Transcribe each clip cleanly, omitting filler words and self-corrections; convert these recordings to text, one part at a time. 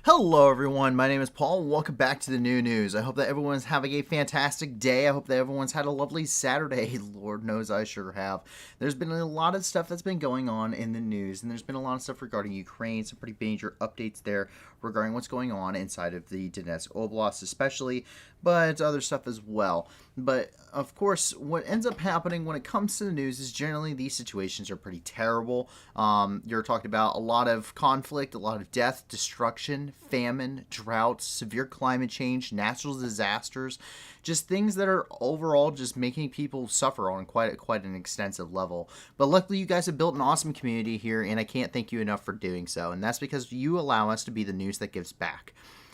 Hello everyone, my name is Paul. Welcome back to the new news. I hope that everyone's having a fantastic day. I hope that everyone's had a lovely Saturday. Lord knows I sure have. There's been a lot of stuff that's been going on in the news, and there's been a lot of stuff regarding Ukraine, some pretty major updates there regarding what's going on inside of the Donetsk Oblast especially, but other stuff as well. But of course, what ends up happening when it comes to the news is generally these situations are pretty terrible. You're talking about a lot of conflict, a lot of death, destruction, famine, droughts, severe climate change, natural disasters, just things that are overall just making people suffer on quite an extensive level. But luckily, you guys have built an awesome community here, and I can't thank you enough for doing so. And that's because you allow us to be the news that gives back.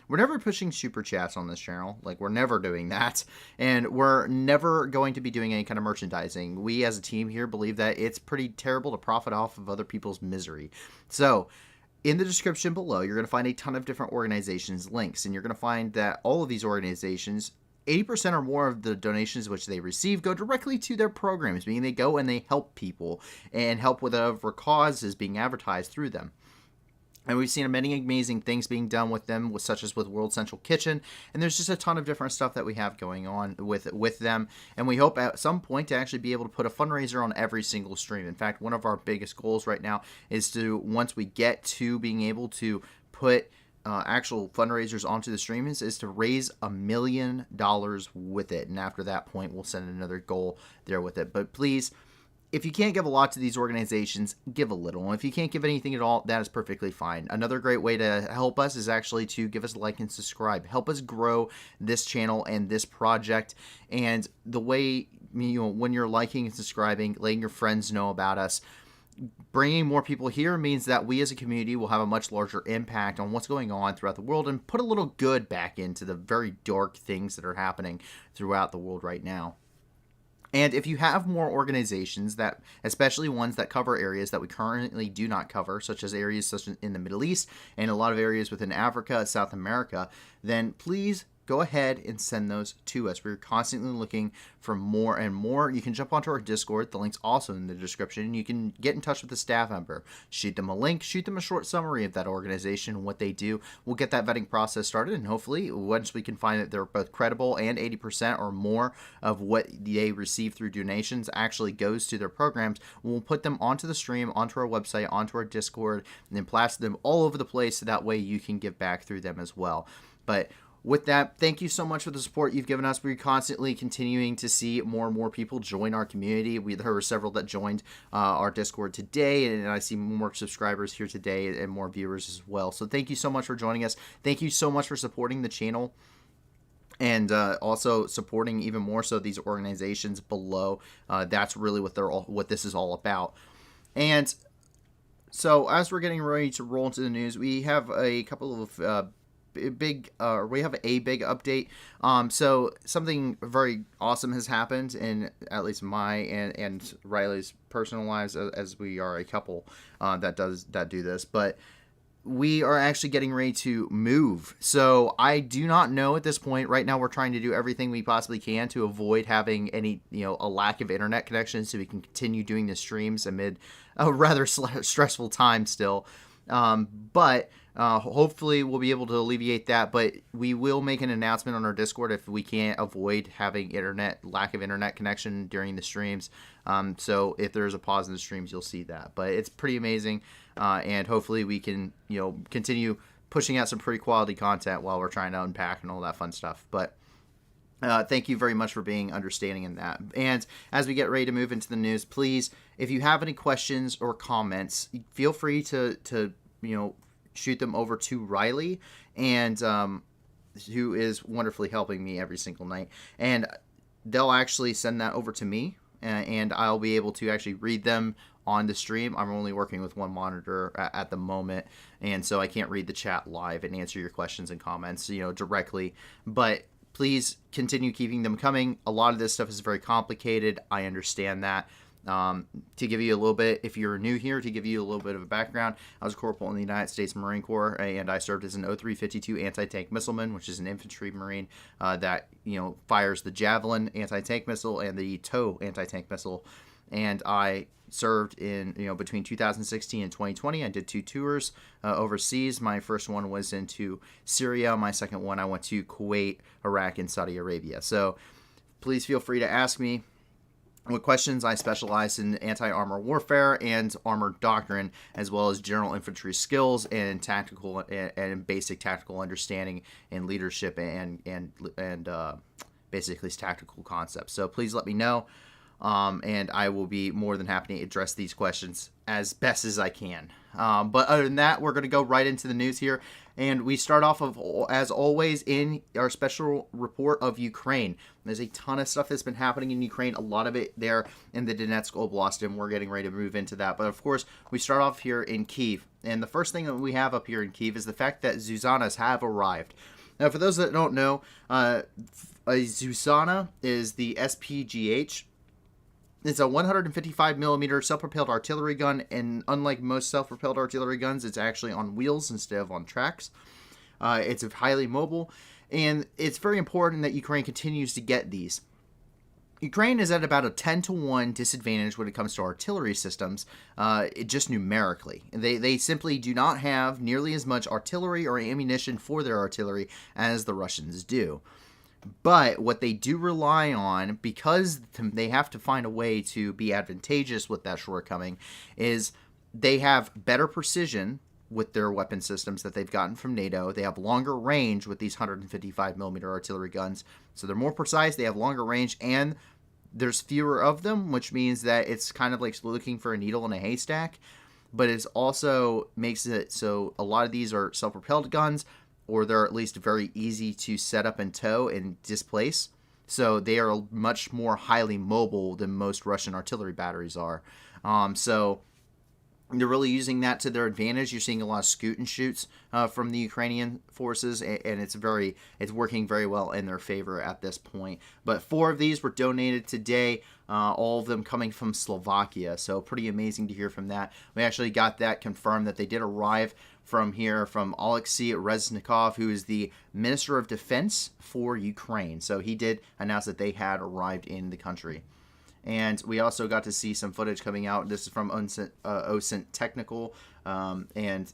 We're never pushing super chats on this channel. Like, we're never doing that. And we're never going to be doing any kind of merchandising. We as a team here believe that it's pretty terrible to profit off of other people's misery. So, in the description below, you're going to find a ton of different organizations' links. And you're going to find that all of these organizations, 80% or more of the donations which they receive go directly to their programs, meaning they go and they help people and help with whatever cause is being advertised through them. And we've seen many amazing things being done with them, such as with World Central Kitchen. And there's just a ton of different stuff that we have going on with them. And we hope at some point to actually be able to put a fundraiser on every single stream. In fact, one of our biggest goals right now is to, once we get to being able to put actual fundraisers onto the streams, is to raise $1 million with it. And after that point, we'll set another goal there with it. But please, if you can't give a lot to these organizations, give a little. And if you can't give anything at all, that is perfectly fine. Another great way to help us is actually to give us a like and subscribe. Help us grow this channel and this project. And the way, when you're liking and subscribing, letting your friends know about us, bringing more people here means that we as a community will have a much larger impact on what's going on throughout the world and put a little good back into the very dark things that are happening throughout the world right now. And if you have more organizations, that, especially ones that cover areas that we currently do not cover, such as areas such as in the Middle East and a lot of areas within Africa, South America, then please go ahead and send those to us. We're constantly looking for more and more. You can jump onto our Discord. The link's also in the description. You can get in touch with the staff member. Shoot them a link. Shoot them a short summary of that organization and what they do. We'll get that vetting process started, and hopefully, once we can find that they're both credible and 80% or more of what they receive through donations actually goes to their programs, we'll put them onto the stream, onto our website, onto our Discord, and then plaster them all over the place so that way you can give back through them as well. But with that, thank you so much for the support you've given us. We're constantly continuing to see more and more people join our community. There were several that joined our Discord today, and I see more subscribers here today and more viewers as well. So thank you so much for joining us. Thank you so much for supporting the channel, and also supporting even more so these organizations below. That's really what this is all about. And so as we're getting ready to roll into the news, we have a couple of we have a big update. So something very awesome has happened in at least my and Riley's personal lives, as we are a couple that do this. But we are actually getting ready to move. So I do not know at this point. Right now, we're trying to do everything we possibly can to avoid having any, a lack of internet connection, so we can continue doing the streams amid a rather stressful time still. But hopefully we'll be able to alleviate that, but we will make an announcement on our Discord if we can't avoid having lack of internet connection during the streams. So if there's a pause in the streams, you'll see that. But it's pretty amazing, and hopefully we can, continue pushing out some pretty quality content while we're trying to unpack and all that fun stuff. But thank you very much for being understanding in that. And as we get ready to move into the news, please, if you have any questions or comments, feel free to shoot them over to Riley, and who is wonderfully helping me every single night. And they'll actually send that over to me, and I'll be able to actually read them on the stream. I'm only working with one monitor at the moment, and so I can't read the chat live and answer your questions and comments, directly. But please continue keeping them coming. A lot of this stuff is very complicated. I understand that. To give you a little bit, if you're new here, to give you a little bit of a background, I was a corporal in the United States Marine Corps, and I served as an 0352 anti-tank missileman, which is an infantry marine that fires the Javelin anti-tank missile and the TOW anti-tank missile. and I served in, between 2016 and 2020. I did 2 tours overseas. My first one was into Syria. My second one, I went to Kuwait, Iraq, and Saudi Arabia. So please feel free to ask me what questions. I specialize in anti-armor warfare and armored doctrine, as well as general infantry skills and tactical and basic tactical understanding and leadership and basically tactical concepts. So please let me know. And I will be more than happy to address these questions as best as I can. But other than that, we're going to go right into the news here. And we start off, as always, in our special report of Ukraine. There's a ton of stuff that's been happening in Ukraine, a lot of it there in the Donetsk Oblast, and we're getting ready to move into that. But of course, we start off here in Kyiv. And the first thing that we have up here in Kyiv is the fact that Zuzannas have arrived. Now, for those that don't know, a Zuzanna is the SPGH. It's a 155 millimeter self-propelled artillery gun, and unlike most self-propelled artillery guns, it's actually on wheels instead of on tracks. It's highly mobile, and it's very important that Ukraine continues to get these. Ukraine is at about a 10-to-1 disadvantage when it comes to artillery systems, just numerically. They simply do not have nearly as much artillery or ammunition for their artillery as the Russians do. But what they do rely on, because they have to find a way to be advantageous with that shortcoming, is they have better precision with their weapon systems that they've gotten from NATO. They have longer range with these 155 millimeter artillery guns. So they're more precise, they have longer range, and there's fewer of them, which means that it's kind of like looking for a needle in a haystack. But it also makes it so a lot of these are self-propelled guns, or they're at least very easy to set up and tow and displace. So they are much more highly mobile than most Russian artillery batteries are. So they're really using that to their advantage. You're seeing a lot of scoot and shoots from the Ukrainian forces, and it's working very well in their favor at this point. But 4 of these were donated today, all of them coming from Slovakia. So pretty amazing to hear from that. We actually got that confirmed that they did arrive from Alexei Reznikov, who is the Minister of Defense for Ukraine. So he did announce that they had arrived in the country. And we also got to see some footage coming out. This is from OSINT Technical. And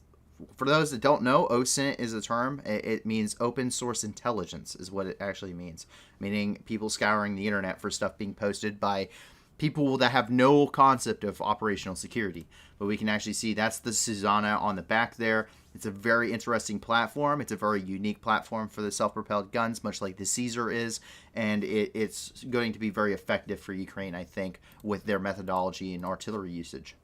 for those that don't know, OSINT is a term. It means open source intelligence is what it actually means. Meaning people scouring the internet for stuff being posted by people that have no concept of operational security. But we can actually see that's the Zuzanna on the back there. It's a very interesting platform. It's a very unique platform for the self-propelled guns, much like the Caesar is. And it's going to be very effective for Ukraine, I think, with their methodology and artillery usage.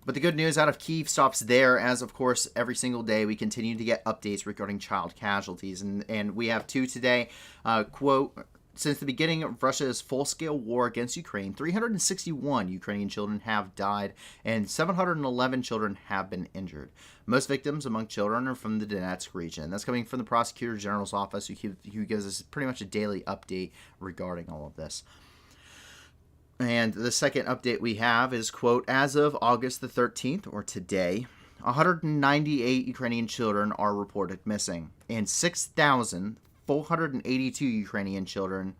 But the good news out of Kyiv stops there, as of course every single day we continue to get updates regarding child casualties. And we have 2 today. Quote, since the beginning of Russia's full-scale war against Ukraine, 361 Ukrainian children have died and 711 children have been injured. Most victims among children are from the Donetsk region. That's coming from the Prosecutor General's office, who gives us pretty much a daily update regarding all of this. And the second update we have is, quote, as of August the 13th, or today, 198 Ukrainian children are reported missing, and 6,482 Ukrainian children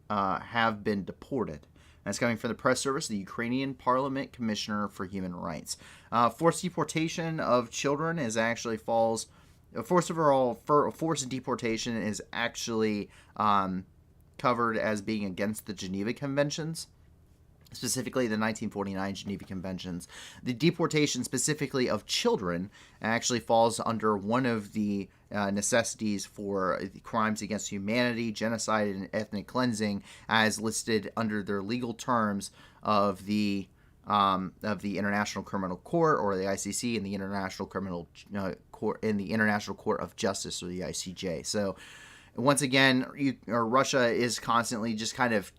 have been deported. That's coming from the press service, the Ukrainian Parliament Commissioner for Human Rights. Forced deportation of children is actually falls. Forced deportation is actually covered as being against the Geneva Conventions, specifically the 1949 Geneva Conventions. The deportation specifically of children actually falls under one of the necessities for crimes against humanity, genocide, and ethnic cleansing, as listed under their legal terms of the International Criminal Court, or the ICC, and the International Criminal Court, in the International Court of Justice, or the ICJ. So once again, Russia is constantly just kind of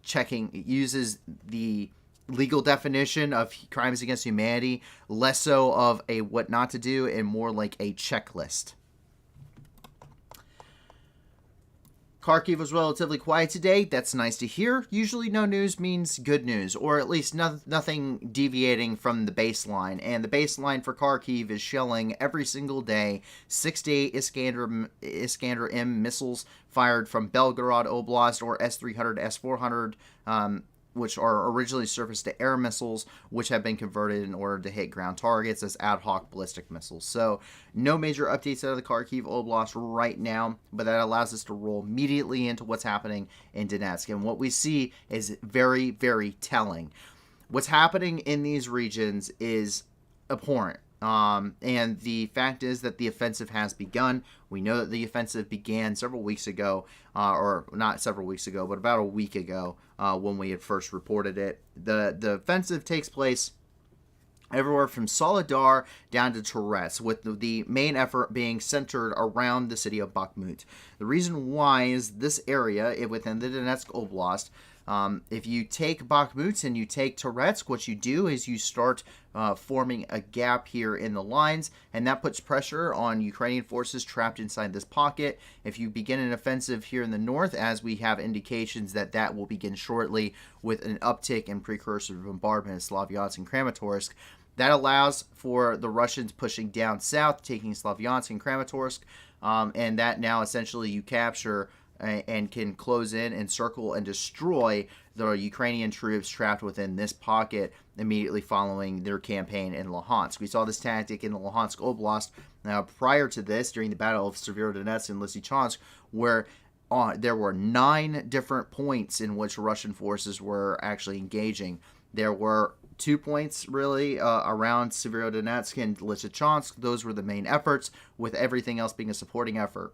uses the legal definition of crimes against humanity, less so of a what not to do and more like a checklist. Kharkiv was relatively quiet today. That's nice to hear. Usually no news means good news, or at least nothing deviating from the baseline. And the baseline for Kharkiv is shelling every single day. 6 to 8 Iskander-M missiles fired from Belgorod Oblast, or S-300, S-400 which are originally surface-to-air missiles, which have been converted in order to hit ground targets as ad hoc ballistic missiles. So no major updates out of the Kharkiv Oblast right now, but that allows us to roll immediately into what's happening in Donetsk. And what we see is very, very telling. What's happening in these regions is abhorrent. And the fact is that the offensive has begun. We know that the offensive began several weeks ago, or not several weeks ago, but about a week ago when we had first reported it. The offensive takes place everywhere from Soledar down to Toretsk, with the main effort being centered around the city of Bakhmut. The reason why is this area within the Donetsk Oblast. If you take Bakhmut and you take Toretsk, what you do is you start forming a gap here in the lines, and that puts pressure on Ukrainian forces trapped inside this pocket. If you begin an offensive here in the north, as we have indications that that will begin shortly with an uptick in precursor bombardment of Slavyansk and Kramatorsk, that allows for the Russians pushing down south, taking Slavyansk and Kramatorsk, and that now essentially you capture and can close in, encircle, and destroy the Ukrainian troops trapped within this pocket immediately following their campaign in Luhansk. We saw this tactic in the Luhansk Oblast prior to this, during the Battle of Severodonetsk and Lysychansk, where there were 9 different points in which Russian forces were actually engaging. There were 2 points really around Severodonetsk and Lysychansk. Those were the main efforts, with everything else being a supporting effort.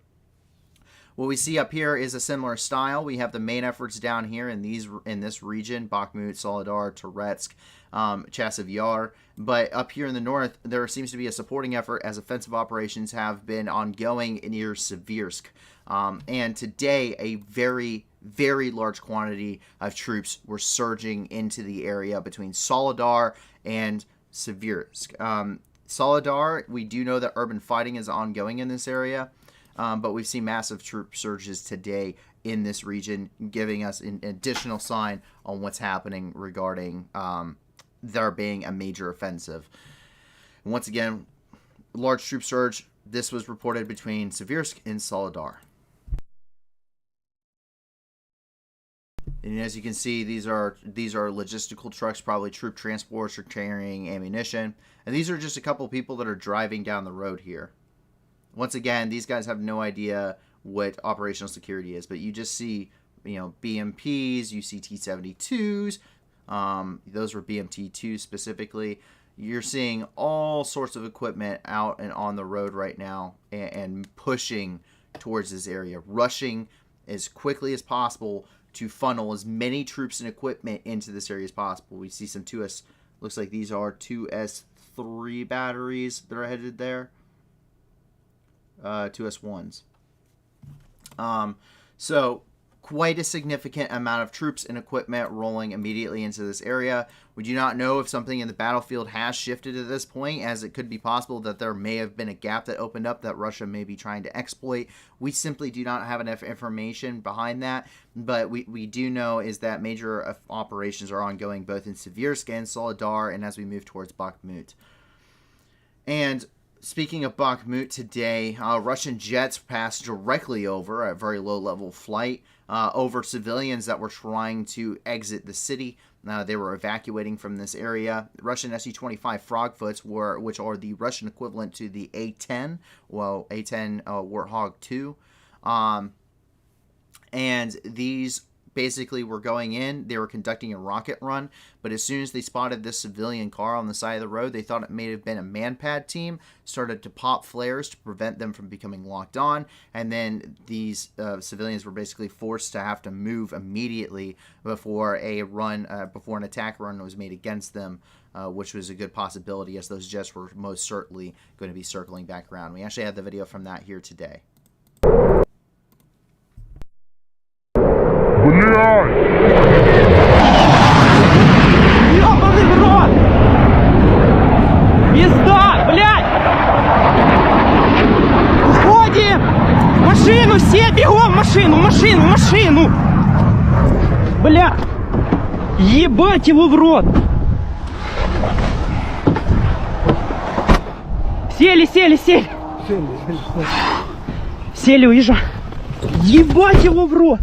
What we see up here is a similar style. We have the main efforts down here in this region: Bakhmut, Soledar, Toretsk, Chasiv Yar. But up here in the north, there seems to be a supporting effort as offensive operations have been ongoing near Siversk. And today, a very, very large quantity of troops were surging into the area between Soledar and Siversk. Soledar, we do know that urban fighting is ongoing in this area. But we've seen massive troop surges today in this region, giving us an additional sign on what's happening regarding there being a major offensive. And once again, large troop surge. This was reported between Siversk and Soledar. And as you can see, these are logistical trucks, probably troop transports or carrying ammunition. And these are just a couple people that are driving down the road here. Once again, these guys have no idea what operational security is, but you just see, BMPs, you see T-72s, those were BMT-2 specifically. You're seeing all sorts of equipment out and on the road right now and pushing towards this area, rushing as quickly as possible to funnel as many troops and equipment into this area as possible. We see some 2S, looks like these are 2S3 batteries that are headed there. 2S1s. So quite a significant amount of troops and equipment rolling immediately into this area. We do not know if something in the battlefield has shifted at this point, as it could be possible that there may have been a gap that opened up that Russia may be trying to exploit. We simply do not have enough information behind that, but we do know is that major operations are ongoing both in Siversk and Soledar, and as we move towards Bakhmut. And speaking of Bakhmut today, Russian jets passed directly over at very low-level flight over civilians that were trying to exit the city. They were evacuating from this area. Russian Su-25 Frogfoots, which are the Russian equivalent to the A-10, well, A-10 Warthog 2. And these basically were going in. They were conducting a rocket run, but as soon as they spotted this civilian car on the side of the road, they thought it may have been a manpad team, started to pop flares to prevent them from becoming locked on, and then these civilians were basically forced to have to move immediately before an attack run was made against them, which was a good possibility, as those jets were most certainly going to be circling back around. We actually have the video from that here today. Ёбаный в рот! Пизда, блядь! Уходим! В машину все, бегом! В машину! Бля! Ебать его в рот! Сели! Сели, уезжай! Ебать его в рот!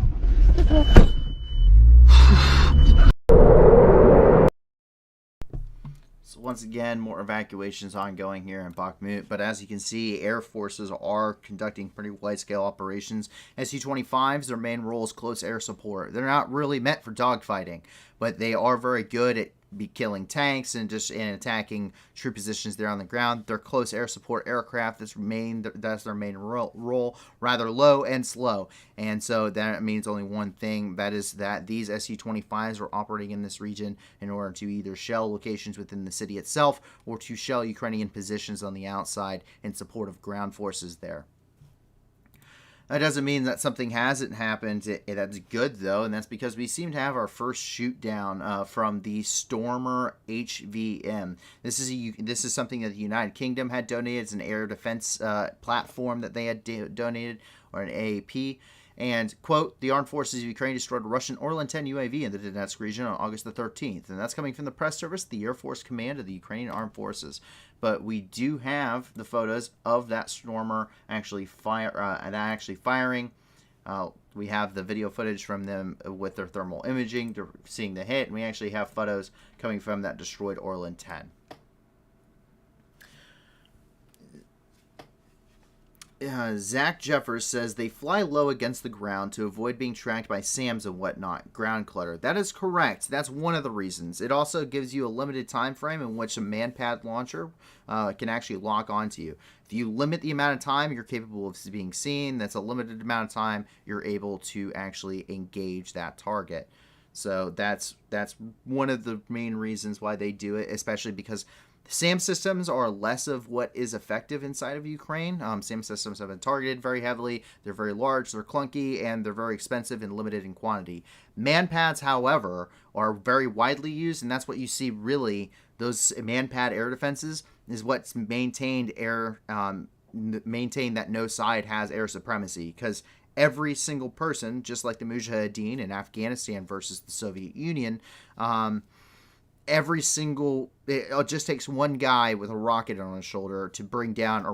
once again, more evacuations ongoing here in Bakhmut. But as you can see, air forces are conducting pretty wide-scale operations. Su-25s, their main role is close air support. They're not really meant for dogfighting, but they are very good at killing tanks and just attacking troop positions there on the ground. They're close air support aircraft. That's their main role, rather low and slow. And so that means only one thing, that is that these Su-25s are operating in this region in order to either shell locations within the city itself or to shell Ukrainian positions on the outside in support of ground forces there. That doesn't mean that something hasn't happened. That's good, though, and that's because we seem to have our first shoot down from the Stormer HVM. This is something that the United Kingdom had donated. It's an air defense platform that they had donated, or an AAP. And, quote, the armed forces of Ukraine destroyed a Russian Orlan-10 UAV in the Donetsk region on August the 13th. And that's coming from the press service, the Air Force Command of the Ukrainian Armed Forces. But we do have the photos of that Stormer actually firing. We have the video footage from them with their thermal imaging, seeing the hit. And we actually have photos coming from that destroyed Orlan-10. Zach Jeffers says they fly low against the ground to avoid being tracked by SAMs and whatnot. Ground clutter. That is correct. That's one of the reasons. It also gives you a limited time frame in which a man-pad launcher can actually lock onto you. If you limit the amount of time you're capable of being seen, that's a limited amount of time you're able to actually engage that target. So that's one of the main reasons why they do it, especially because SAM systems are less of what is effective inside of Ukraine. SAM systems have been targeted very heavily. They're very large, they're clunky, and they're very expensive and limited in quantity. Man-pads, however, are very widely used, and that's what you see really. Those man-pad air defenses is what's maintained that no side has air supremacy, because every single person, just like the Mujahideen in Afghanistan versus the Soviet Union, it just takes one guy with a rocket on his shoulder to bring down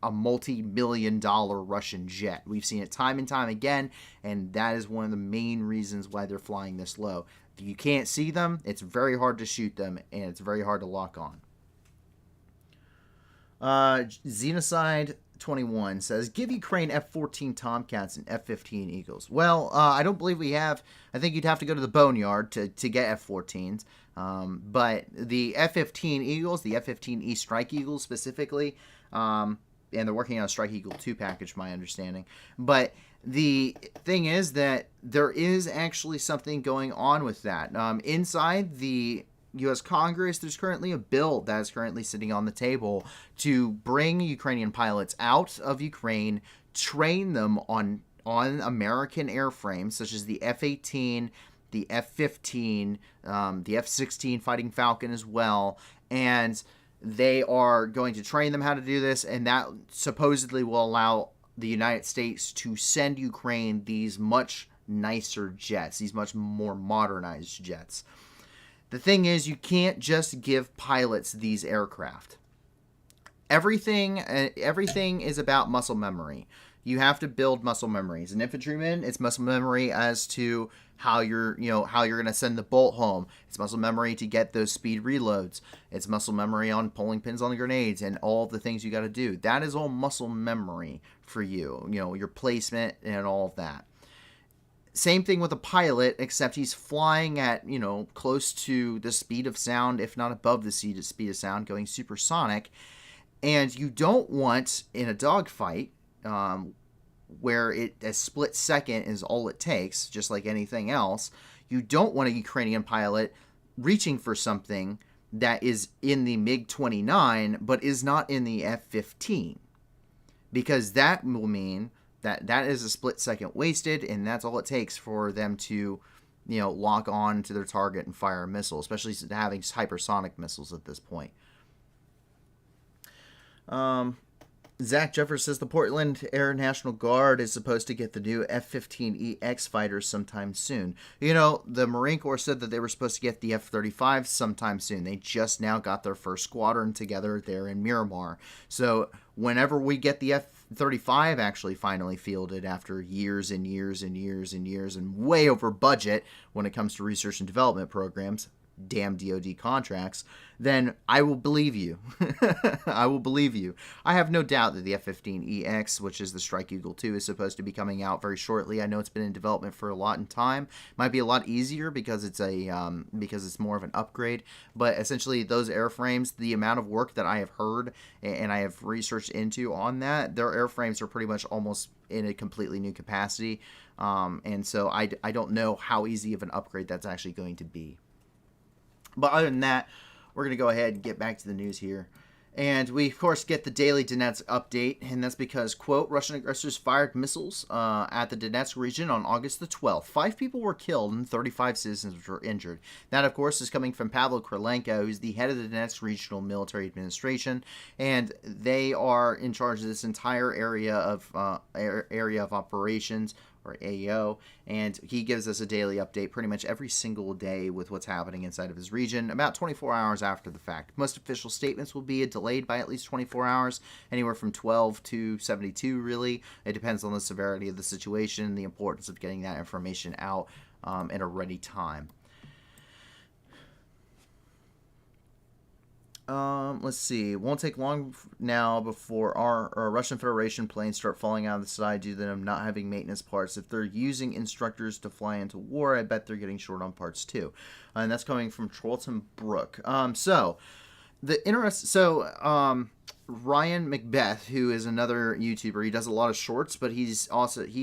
a multi-million-dollar Russian jet. We've seen it time and time again, and that is one of the main reasons why they're flying this low. If you can't see them, it's very hard to shoot them, and it's very hard to lock on. Xenocide 21 says, give Ukraine F-14 Tomcats and F-15 Eagles. Well, I don't believe we have. I think you'd have to go to the boneyard to get F-14s. But the F-15 Eagles, the F-15E Strike Eagles specifically, and they're working on a Strike Eagle 2 package, my understanding. But the thing is that there is actually something going on with that. Inside the U.S. Congress, there's currently a bill that is currently sitting on the table to bring Ukrainian pilots out of Ukraine, train them on American airframes, such as the F-18, the F-15, the F-16 Fighting Falcon as well, and they are going to train them how to do this, and that supposedly will allow the United States to send Ukraine these much nicer jets, these much more modernized jets. The thing is, you can't just give pilots these aircraft. Everything is about muscle memory. You have to build muscle memory. As an infantryman, it's muscle memory as to how you're going to send the bolt home. It's muscle memory to get those speed reloads. It's muscle memory on pulling pins on the grenades and all the things you got to do. That is all muscle memory for you. Your placement and all of that. Same thing with a pilot, except he's flying at, close to the speed of sound, if not above the speed of sound, going supersonic. And you don't want, in a dogfight, where a split second is all it takes, just like anything else, you don't want a Ukrainian pilot reaching for something that is in the MiG-29, but is not in the F-15. Because that will mean that is a split second wasted, and that's all it takes for them to, lock on to their target and fire a missile, especially having hypersonic missiles at this point. Zach Jeffers says the Portland Air National Guard is supposed to get the new F-15EX fighters sometime soon. The Marine Corps said that they were supposed to get the F-35 sometime soon. They just now got their first squadron together there in Miramar. So whenever we get the F-35 actually finally fielded after years and years and years and years and way over budget when it comes to research and development programs, damn DoD contracts, then I will believe you. I will believe you. I have no doubt that the F-15EX, which is the Strike Eagle 2, is supposed to be coming out very shortly. I know it's been in development for a lot in time. Might be a lot easier because it's more of an upgrade. But essentially, those airframes, the amount of work that I have heard and I have researched into on that, their airframes are pretty much almost in a completely new capacity. And so I don't know how easy of an upgrade that's actually going to be. But other than that, we're going to go ahead and get back to the news here. And we, of course, get the daily Donetsk update, and that's because, quote, Russian aggressors fired missiles at the Donetsk region on August the 12th. 5 people were killed and 35 citizens were injured. That, of course, is coming from Pavlo Krylenko, who's the head of the Donetsk Regional Military Administration, and they are in charge of this entire area of operations, or AO, and he gives us a daily update pretty much every single day with what's happening inside of his region, about 24 hours after the fact. Most official statements will be delayed by at least 24 hours, anywhere from 12 to 72, really. It depends on the severity of the situation, the importance of getting that information out at a ready time. Let's see. It won't take long now before our Russian Federation planes start falling out of the sky due to them not having maintenance parts. If they're using instructors to fly into war, I bet they're getting short on parts too. And that's coming from Charlton Brook. Ryan Macbeth, who is another YouTuber, he does a lot of shorts, but he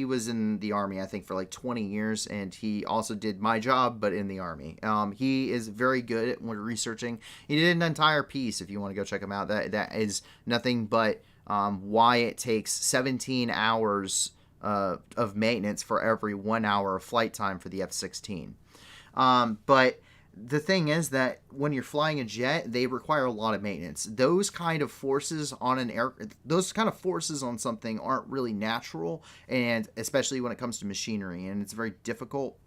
was in the Army, I think, for like 20 years, and he also did my job, but in the Army. He is very good at researching. He did an entire piece, if you want to go check him out. That is nothing but why it takes 17 hours of maintenance for every 1 hour of flight time for the F-16. But the thing is that when you're flying a jet, they require a lot of maintenance. Those kind of forces on something aren't really natural, and especially when it comes to machinery, and it's very difficult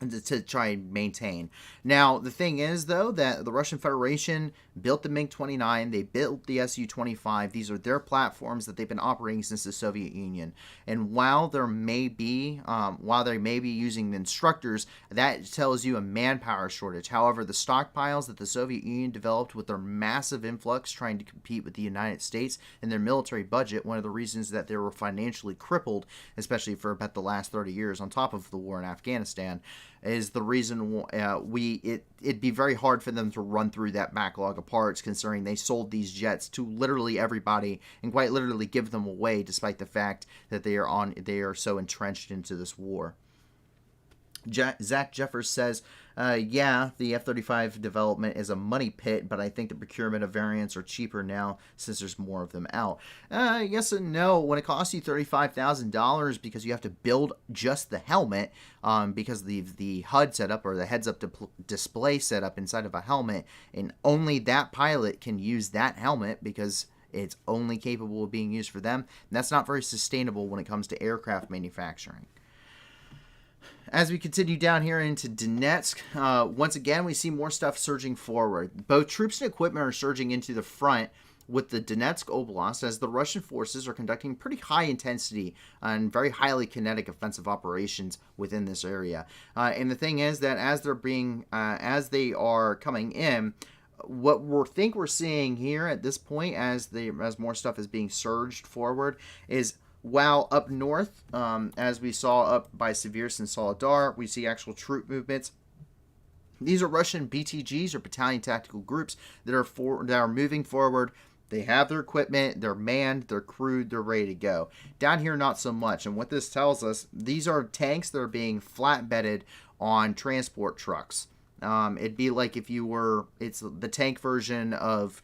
to try and maintain. Now, the thing is, though, that the Russian Federation built the MiG-29, they built the Su-25. These are their platforms that they've been operating since the Soviet Union. And while they may be using the instructors, that tells you a manpower shortage. However, the stockpiles that the Soviet Union developed with their massive influx trying to compete with the United States and their military budget, one of the reasons that they were financially crippled, especially for about the last 30 years on top of the war in Afghanistan, is the reason it'd be very hard for them to run through that backlog of parts, considering they sold these jets to literally everybody and quite literally give them away, despite the fact that they are so entrenched into this war. Zach Jeffers says, yeah, the F-35 development is a money pit, but I think the procurement of variants are cheaper now since there's more of them out. Yes and no. When it costs you $35,000 because you have to build just the helmet, because the HUD setup or the heads-up display setup inside of a helmet, and only that pilot can use that helmet because it's only capable of being used for them, that's not very sustainable when it comes to aircraft manufacturing. As we continue down here into Donetsk, once again, we see more stuff surging forward. Both troops and equipment are surging into the front with the Donetsk Oblast, as the Russian forces are conducting pretty high intensity and very highly kinetic offensive operations within this area. And the thing is that as they are coming in, what we're seeing here at this point, as more stuff is being surged forward, is while up north, as we saw up by Siversk and Soledar, we see actual troop movements. These are Russian BTGs, or battalion tactical groups, that are moving forward. They have their equipment, they're manned, they're crewed, they're ready to go. Down here, not so much. And what this tells us, these are tanks that are being flatbedded on transport trucks. It'd be like it's the tank version of,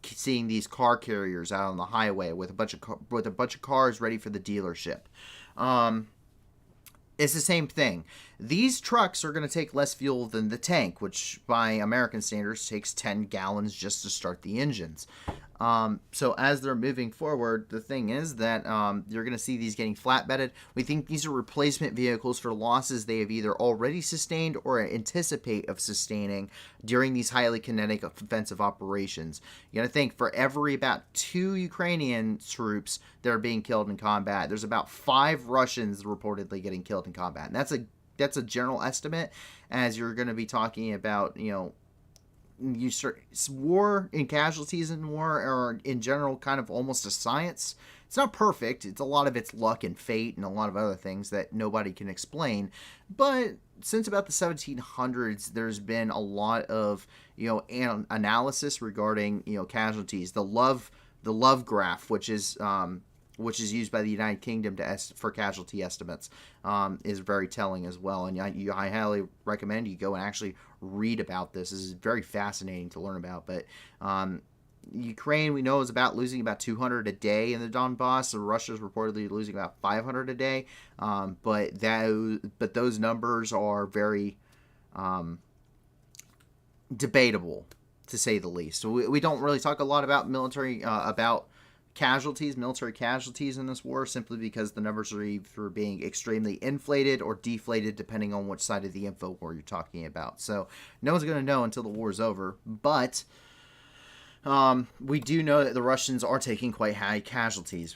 seeing these car carriers out on the highway with a bunch of cars ready for the dealership. It's the same thing. These trucks are going to take less fuel than the tank, which by American standards takes 10 gallons just to start the engines. So as they're moving forward, the thing is that you're going to see these getting flatbedded. We think these are replacement vehicles for losses they have either already sustained or anticipate of sustaining during these highly kinetic offensive operations. You got to think, for every about 2 Ukrainian troops that are being killed in combat, there's about 5 Russians reportedly getting killed in combat. And that's a that's a general estimate, as you're going to be talking about, war and casualties in war are in general kind of almost a science. It's not perfect. It's a lot of it's luck and fate and a lot of other things that nobody can explain. But since about the 1700s, there's been a lot of analysis regarding casualties. The love graph, which is used by the United Kingdom for casualty estimates, is very telling as well. And I highly recommend you go and actually read about this. This is very fascinating to learn about. But Ukraine, we know, is losing about 200 a day in the Donbass. So Russia's reportedly losing about 500 a day. But those numbers are very debatable, to say the least. So we don't really talk a lot about military casualties in this war, simply because the numbers are either being extremely inflated or deflated depending on which side of the info war you're talking about. So no one's going to know until the war is over. But we do know that the Russians are taking quite high casualties.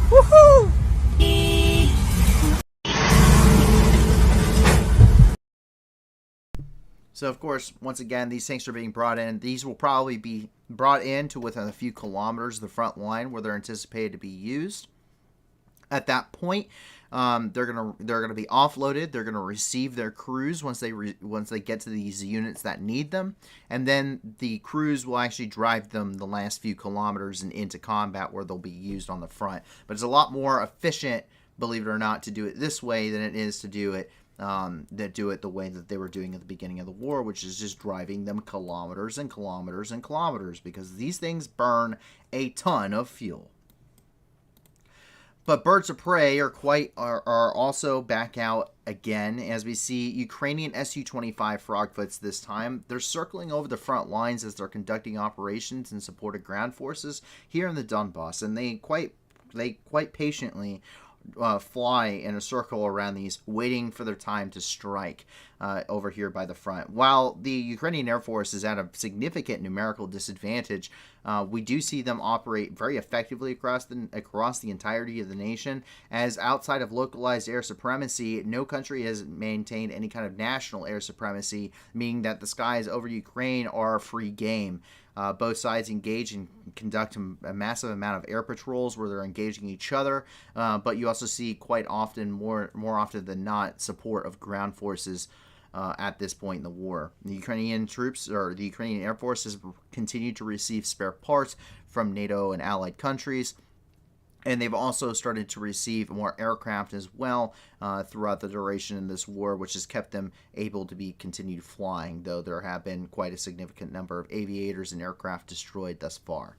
Woohoo! So, of course, once again, these tanks are being brought in. These will probably be brought in to within a few kilometers of the front line where they're anticipated to be used. At that point, they're gonna be offloaded. They're gonna receive their crews once they get to these units that need them, and then the crews will actually drive them the last few kilometers and into combat where they'll be used on the front. But it's a lot more efficient, believe it or not, to do it this way than it is to do it the way that they were doing at the beginning of the war, which is just driving them kilometers and kilometers and kilometers, because these things burn a ton of fuel. But birds of prey are also back out again, as we see Ukrainian Su-25 Frogfoots this time. They're circling over the front lines as they're conducting operations in support of ground forces here in the Donbass, and they quite patiently fly in a circle around these, waiting for their time to strike over here by the front. While the Ukrainian Air Force is at a significant numerical disadvantage, we do see them operate very effectively across the entirety of the nation, as outside of localized air supremacy, no country has maintained any kind of national air supremacy, meaning that the skies over Ukraine are free game. Both sides engage and conduct a massive amount of air patrols where they're engaging each other, but you also see quite often, more often than not, support of ground forces at this point in the war. The Ukrainian troops, or the Ukrainian Air Force, has continued to receive spare parts from NATO and allied countries, and they've also started to receive more aircraft as well throughout the duration of this war, which has kept them able to be continued flying, though there have been quite a significant number of aviators and aircraft destroyed thus far.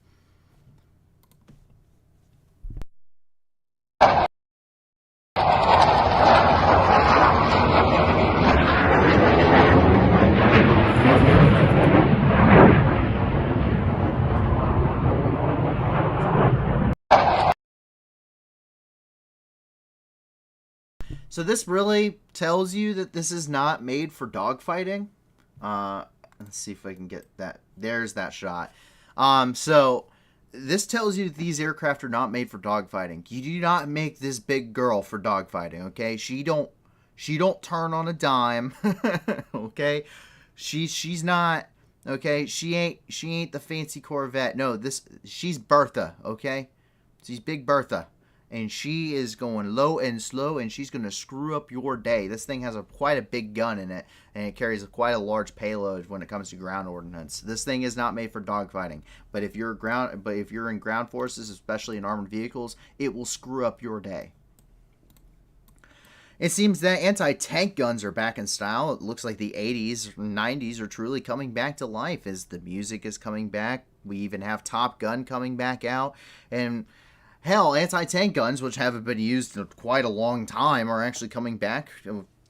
So this really tells you that this is not made for dogfighting. Let's see if I can get that. There's that shot. So this tells you that these aircraft are not made for dogfighting. You do not make this big girl for dogfighting, okay? She don't turn on a dime, okay? She's not, okay? She ain't the fancy Corvette. No, she's Bertha, okay? She's Big Bertha. And she is going low and slow, and she's going to screw up your day. This thing has quite a big gun in it, and it carries quite a large payload when it comes to ground ordnance. This thing is not made for dogfighting, but if you're in ground forces, especially in armored vehicles, it will screw up your day. It seems that anti-tank guns are back in style. It looks like the 80s, 90s are truly coming back to life as the music is coming back. We even have Top Gun coming back out, and hell, anti-tank guns, which haven't been used in quite a long time, are actually coming back.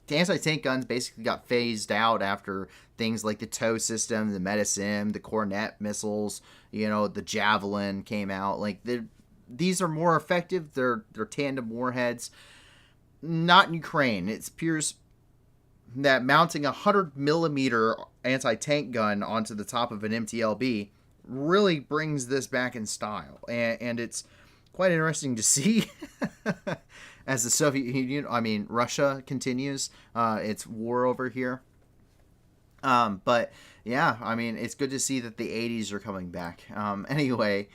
Anti-tank guns basically got phased out after things like the TOW system, the Metasim, the Cornet missiles, the Javelin came out. Like, these are more effective. They're tandem warheads. Not in Ukraine. It appears that mounting a 100mm anti-tank gun onto the top of an MTLB really brings this back in style, and it's quite interesting to see as the Soviet Union, Russia continues its war over here. But yeah, it's good to see that the 80s are coming back. Anyway,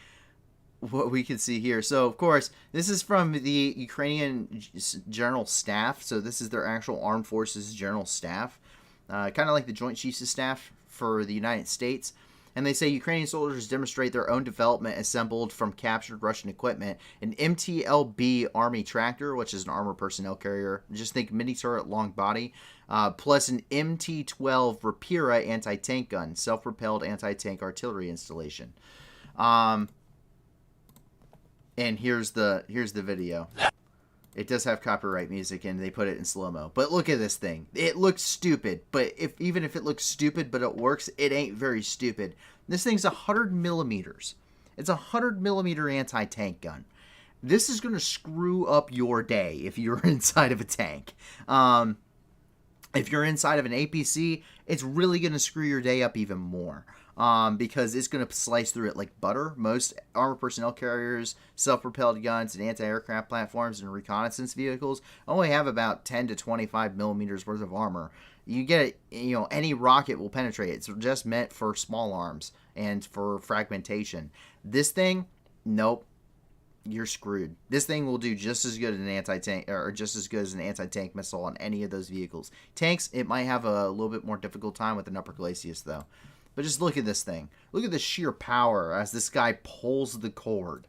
what we can see here. So, of course, this is from the Ukrainian General Staff. So this is their actual Armed Forces General Staff, kind of like the Joint Chiefs of Staff for the United States. And they say Ukrainian soldiers demonstrate their own development assembled from captured Russian equipment. An MTLB Army tractor, which is an armored personnel carrier. Just think mini turret, long body. Plus an MT-12 Rapira anti-tank gun, self-propelled anti-tank artillery installation. And here's the video. It does have copyright music, and they put it in slow-mo. But look at this thing. It looks stupid, but even if it looks stupid but it works, it ain't very stupid. This thing's 100mm. It's a 100mm anti-tank gun. This is going to screw up your day if you're inside of a tank. If you're inside of an APC, it's really going to screw your day up even more. Because it's going to slice through it like butter. Most armored personnel carriers, self-propelled guns, and anti-aircraft platforms and reconnaissance vehicles only have about 10 to 25 millimeters worth of armor. You get it, any rocket will penetrate. It's just meant for small arms and for fragmentation. This thing, nope, you're screwed. This thing will do just as good as an anti-tank, or just as good as an anti-tank missile on any of those vehicles. Tanks, it might have a little bit more difficult time with an upper glacis though. But just look at this thing. Look at the sheer power as this guy pulls the cord.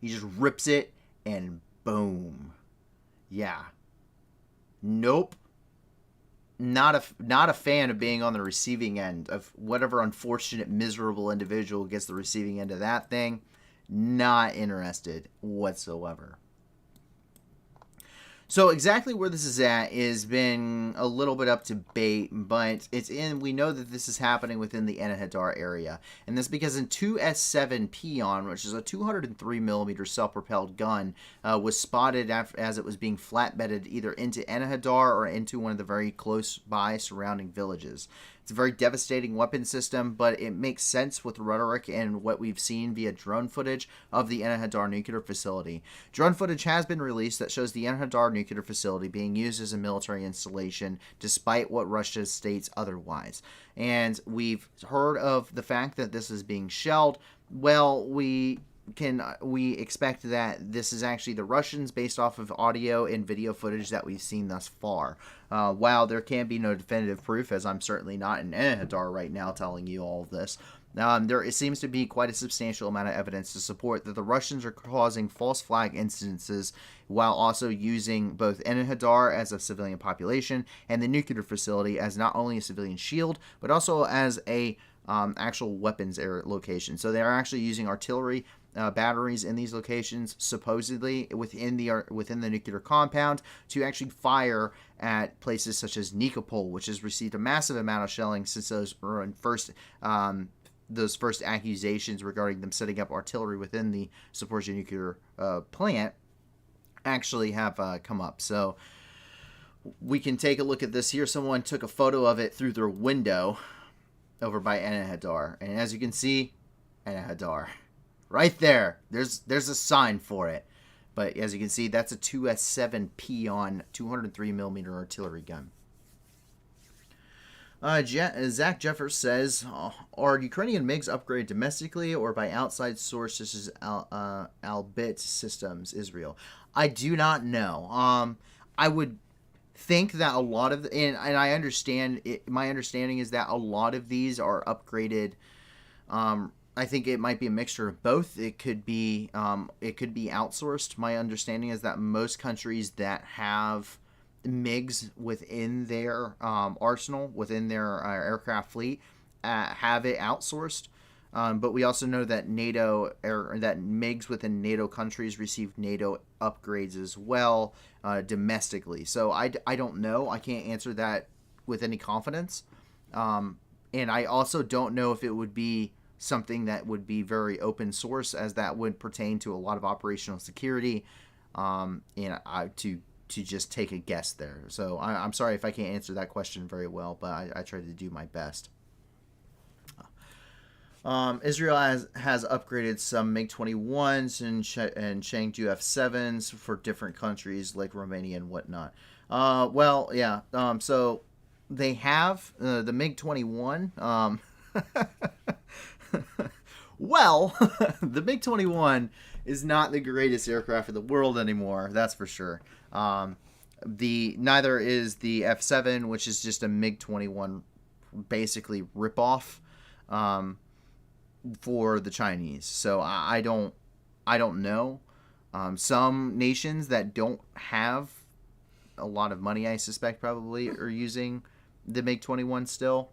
He just rips it and boom. Yeah. Nope. Not a fan of being on the receiving end of whatever unfortunate, miserable individual gets the receiving end of that thing. Not interested whatsoever. So exactly where this is at has been a little bit up to debate, but we know that this is happening within the Enerhodar area. And that's because in 2S7 Peon, which is a 203mm self-propelled gun, was spotted as it was being flatbedded either into Enerhodar or into one of the very close by surrounding villages. It's a very devastating weapon system, but it makes sense with rhetoric and what we've seen via drone footage of the Enerhodar nuclear facility. Drone footage has been released that shows the Enerhodar nuclear facility being used as a military installation, despite what Russia states otherwise. And we've heard of the fact that this is being shelled. Well, we expect that this is actually the Russians based off of audio and video footage that we've seen thus far. While there can be no definitive proof, as I'm certainly not in Enerhodar right now telling you all of this, there seems to be quite a substantial amount of evidence to support that the Russians are causing false flag incidences while also using both Enerhodar as a civilian population and the nuclear facility as not only a civilian shield, but also as a actual weapons location. So they are actually using artillery batteries in these locations, supposedly within the nuclear compound, to actually fire at places such as Nikopol, which has received a massive amount of shelling since those first accusations regarding them setting up artillery within the Zaporizhzhia nuclear plant actually have come up. So we can take a look at this here. Someone took a photo of it through their window over by Enerhodar, and as you can see, Enerhodar. Right there. There's a sign for it. But as you can see, that's a 2S7 Peon 203mm artillery gun. Zach Jeffers says, are Ukrainian MiGs upgraded domestically or by outside sources such as Albit Systems, Israel? I do not know. I would think that a lot of and I understand it, my understanding is that a lot of these are upgraded. I think it might be a mixture of both. It could be outsourced. My understanding is that most countries that have MiGs within their arsenal, within their aircraft fleet, have it outsourced. But we also know that that MiGs within NATO countries receive NATO upgrades as well domestically. So I don't know. I can't answer that with any confidence. And I also don't know if it would be something that would be very open source, as that would pertain to a lot of operational security, to just take a guess there. So I'm sorry if I can't answer that question very well, but I tried to do my best. Israel has upgraded some MiG-21s and Chang'e F-7s for different countries like Romania and whatnot. Well, yeah. So they have the MiG-21. Well, the MiG-21 is not the greatest aircraft in the world anymore. That's for sure. Neither is the F-7, which is just a MiG-21 basically ripoff for the Chinese. So I don't know. Some nations that don't have a lot of money, I suspect, probably are using the MiG-21 still.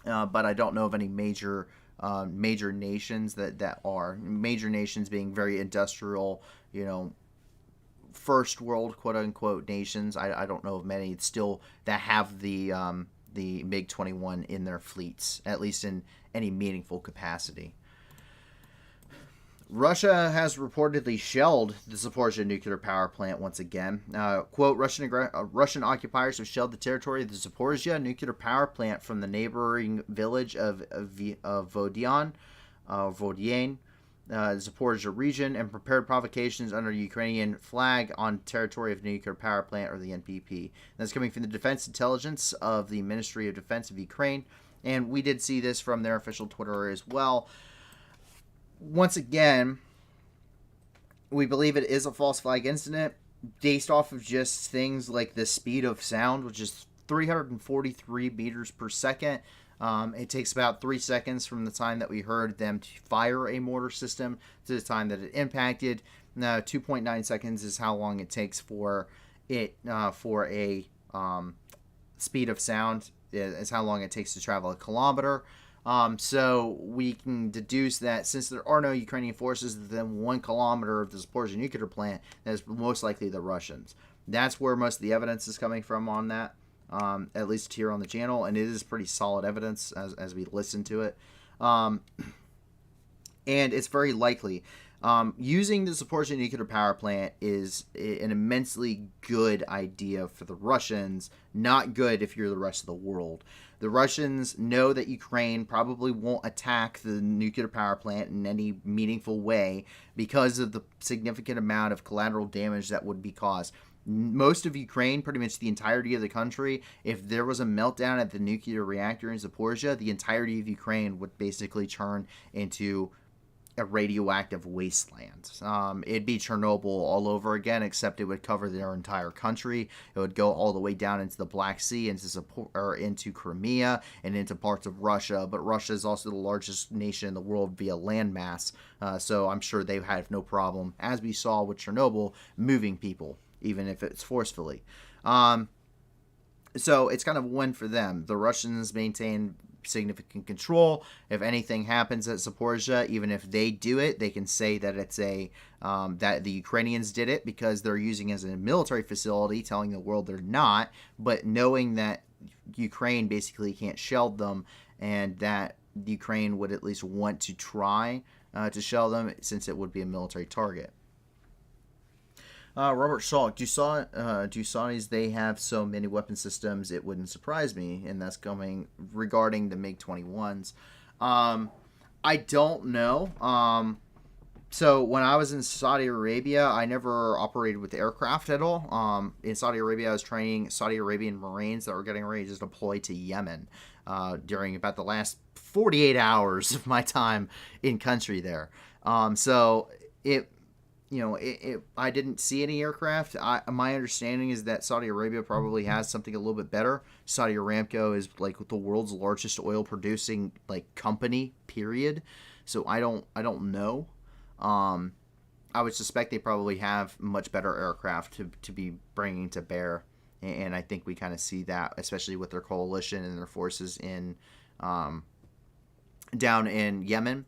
But I don't know of any major nations that are. Major nations being very industrial, first world quote unquote nations. I don't know of many still that have the MiG-21 in their fleets, at least in any meaningful capacity. Russia has reportedly shelled the Zaporizhzhia nuclear power plant once again. Quote, Russian occupiers have shelled the territory of the Zaporizhzhia nuclear power plant from the neighboring village of Vodiane, Zaporizhzhia region, and prepared provocations under Ukrainian flag on territory of the nuclear power plant, or the NPP. That's coming from the Defense Intelligence of the Ministry of Defense of Ukraine, and we did see this from their official Twitter as well. Once again, we believe it is a false flag incident based off of just things like the speed of sound, which is 343 meters per second. It takes about 3 seconds from the time that we heard them to fire a mortar system to the time that it impacted. Now, 2.9 seconds is how long it takes for it for a speed of sound. Is how long it takes to travel a kilometer. So we can deduce that since there are no Ukrainian forces within 1 kilometer of the Zaporizhzhia nuclear plant, that is most likely the Russians. That's where most of the evidence is coming from on that, at least here on the channel, and it is pretty solid evidence as we listen to it. And it's very likely. Using the Zaporizhzhia nuclear power plant is an immensely good idea for the Russians, not good if you're the rest of the world. The Russians know that Ukraine probably won't attack the nuclear power plant in any meaningful way because of the significant amount of collateral damage that would be caused. Most of Ukraine, pretty much the entirety of the country, if there was a meltdown at the nuclear reactor in Zaporizhzhia, the entirety of Ukraine would basically turn into a radioactive wasteland. It'd be Chernobyl all over again, except it would cover their entire country. It would go all the way down into the Black Sea, into Crimea, and into parts of Russia. But Russia is also the largest nation in the world via landmass, so I'm sure they have no problem, as we saw with Chernobyl, moving people, even if it's forcefully. So it's kind of a win for them. The Russians maintain significant control. If anything happens at Zaporizhzhia, even if they do it, they can say that it's that the Ukrainians did it because they're using it as a military facility, telling the world they're not, but knowing that Ukraine basically can't shell them, and that Ukraine would at least want to try to shell them, since it would be a military target. Robert Schalk, Dusani's, they have so many weapon systems, it wouldn't surprise me, and that's coming regarding the MiG-21s. I don't know. So when I was in Saudi Arabia, I never operated with aircraft at all. In Saudi Arabia, I was training Saudi Arabian Marines that were getting ready to deploy to Yemen during about the last 48 hours of my time in country there. So I didn't see any aircraft. My understanding is that Saudi Arabia probably has something a little bit better. Saudi Aramco is like the world's largest oil producing company, period. So I don't know. I would suspect they probably have much better aircraft to be bringing to bear. And I think we kind of see that, especially with their coalition and their forces in down in Yemen.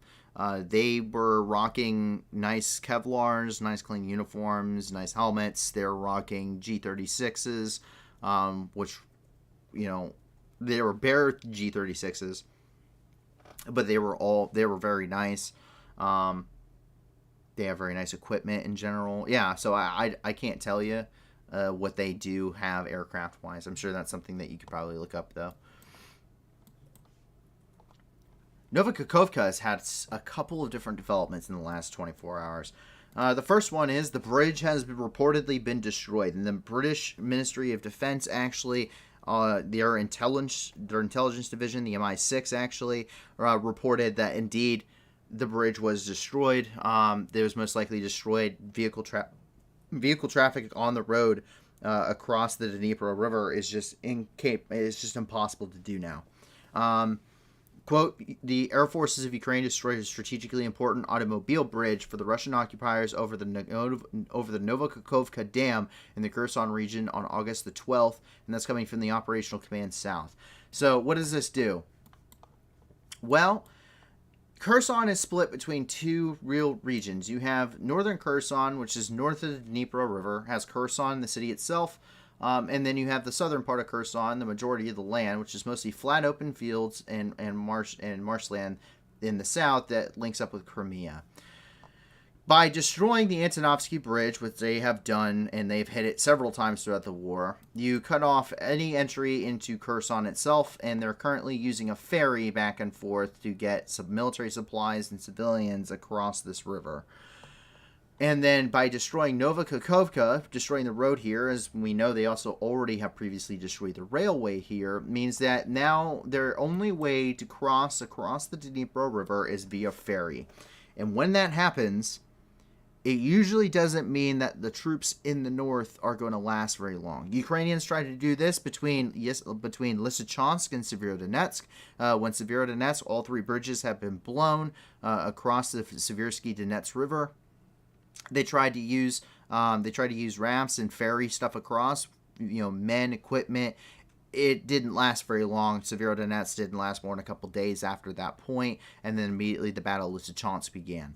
They were rocking nice Kevlars, nice clean uniforms, nice helmets. They were rocking G36s, which, they were bare G36s, but they were very nice. They have very nice equipment in general. Yeah, so I can't tell you what they do have aircraft-wise. I'm sure that's something that you could probably look up, though. Novokakhovka has had a couple of different developments in the last 24 hours. The first one is the bridge has reportedly been destroyed, and the British Ministry of Defense actually, their intelligence division, the MI6 actually, reported that indeed the bridge was destroyed. It was most likely destroyed. Vehicle traffic on the road across the Dnipro River is just impossible to do now. Quote, the Air Forces of Ukraine destroyed a strategically important automobile bridge for the Russian occupiers over the Novokakhovka Dam in the Kherson region on August the 12th, and that's coming from the Operational Command South. So what does this do? Well, Kherson is split between two real regions. You have northern Kherson, which is north of the Dnipro River, has Kherson, the city itself, and then you have the southern part of Kherson, the majority of the land, which is mostly flat open fields and marshland in the south that links up with Crimea. By destroying the Antonovsky Bridge, which they have done, and they've hit it several times throughout the war, you cut off any entry into Kherson itself, and they're currently using a ferry back and forth to get some military supplies and civilians across this river. And then by destroying Novokakhovka, destroying the road here, as we know they also already have previously destroyed the railway here, means that now their only way to cross across the Dnipro River is via ferry. And when that happens, it usually doesn't mean that the troops in the north are going to last very long. Ukrainians tried to do this between Lysychansk and Severodonetsk. When Severodonetsk, all three bridges have been blown across the Seversky Donets River. They tried to use rafts and ferry stuff across, men, equipment. It didn't last very long. Severodonetsk didn't last more than a couple days after that point, and then immediately the Battle of Lysychansk began.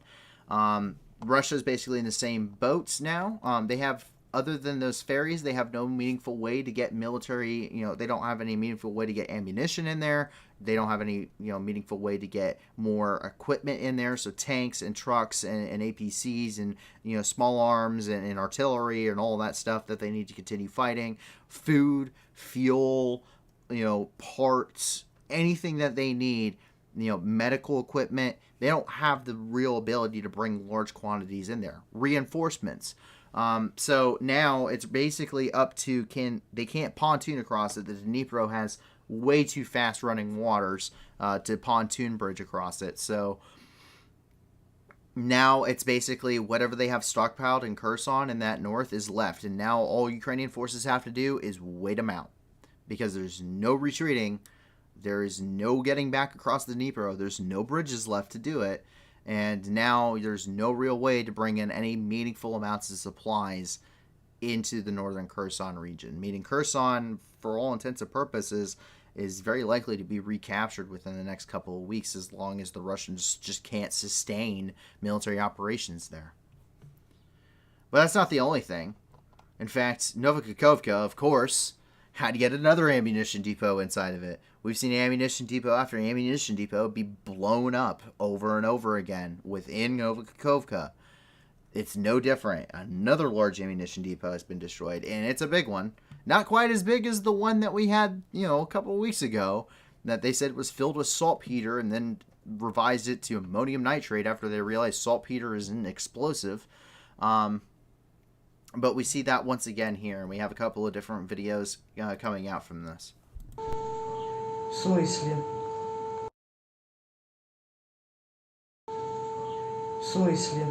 Russia's basically in the same boats now. They have, other than those ferries, they have no meaningful way to get military, they don't have any meaningful way to get ammunition in there. They don't have any, meaningful way to get more equipment in there. So tanks and trucks and APCs and, small arms and artillery and all that stuff that they need to continue fighting. Food, fuel, parts, anything that they need, medical equipment. They don't have the real ability to bring large quantities in there. Reinforcements. So now it's basically up to, they can't pontoon across it. The Dnipro has way too fast running waters to pontoon bridge across it. So now it's basically whatever they have stockpiled in Kherson and that north is left. And now all Ukrainian forces have to do is wait them out, because there's no retreating. There is no getting back across the Dnipro. There's no bridges left to do it. And now there's no real way to bring in any meaningful amounts of supplies into the northern Kherson region. Meaning Kherson, for all intents and purposes, is very likely to be recaptured within the next couple of weeks, as long as the Russians just can't sustain military operations there. But that's not the only thing. In fact, Novokakhovka, of course, had yet another ammunition depot inside of it. We've seen ammunition depot after ammunition depot be blown up over and over again within Novokakhovka. It's no different. Another large ammunition depot has been destroyed, and it's a big one. Not quite as big as the one that we had, a couple of weeks ago, that they said was filled with saltpeter and then revised it to ammonium nitrate after they realized saltpeter is an explosive. But we see that once again here, and we have a couple of different videos coming out from this. В смысле? В смысле?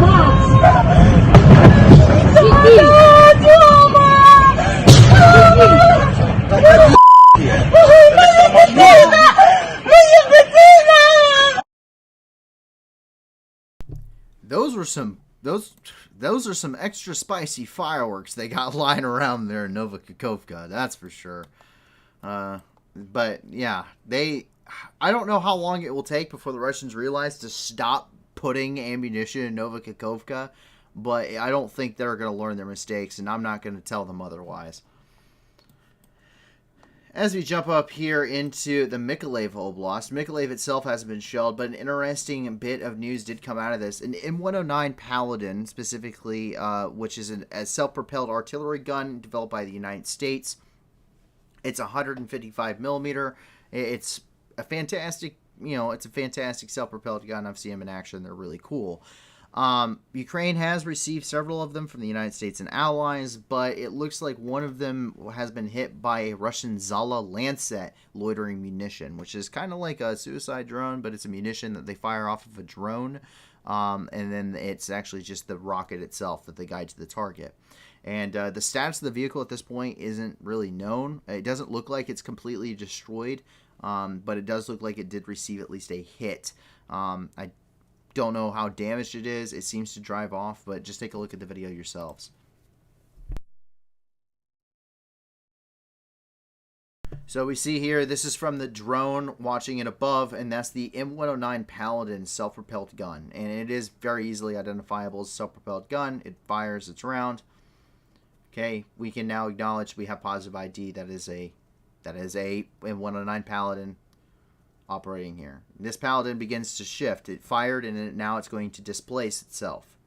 Макс! Сиди! Сиди! those are some extra spicy fireworks they got lying around there in Novakhovka. That's for sure. But yeah, I don't know how long it will take before the Russians realize to stop putting ammunition in Novakhovka, but I don't think they're going to learn their mistakes, and I'm not going to tell them otherwise. As we jump up here into the Mykolaiv Oblast, Mykolaiv itself hasn't been shelled, but an interesting bit of news did come out of this. An M109 Paladin, specifically, which is a self-propelled artillery gun developed by the United States. It's 155 millimeter. It's a fantastic, it's a fantastic self-propelled gun. I've seen them in action. They're really cool. Ukraine has received several of them from the United States and allies, but it looks like one of them has been hit by a Russian Zala Lancet loitering munition, which is kind of like a suicide drone, but it's a munition that they fire off of a drone, and then it's actually just the rocket itself that they guide to the target. And the status of the vehicle at this point isn't really known. It doesn't look like it's completely destroyed, but it does look like it did receive at least a hit. I don't know how damaged it is. It seems to drive off, but just take a look at the video yourselves. So we see here, this is from the drone watching it above, and that's the M109 Paladin self-propelled gun. And it is very easily identifiable as a self-propelled gun. It fires its round. Okay, we can now acknowledge we have positive ID. That is a M109 Paladin operating here. This Paladin begins to shift. It fired, and now it's going to displace itself.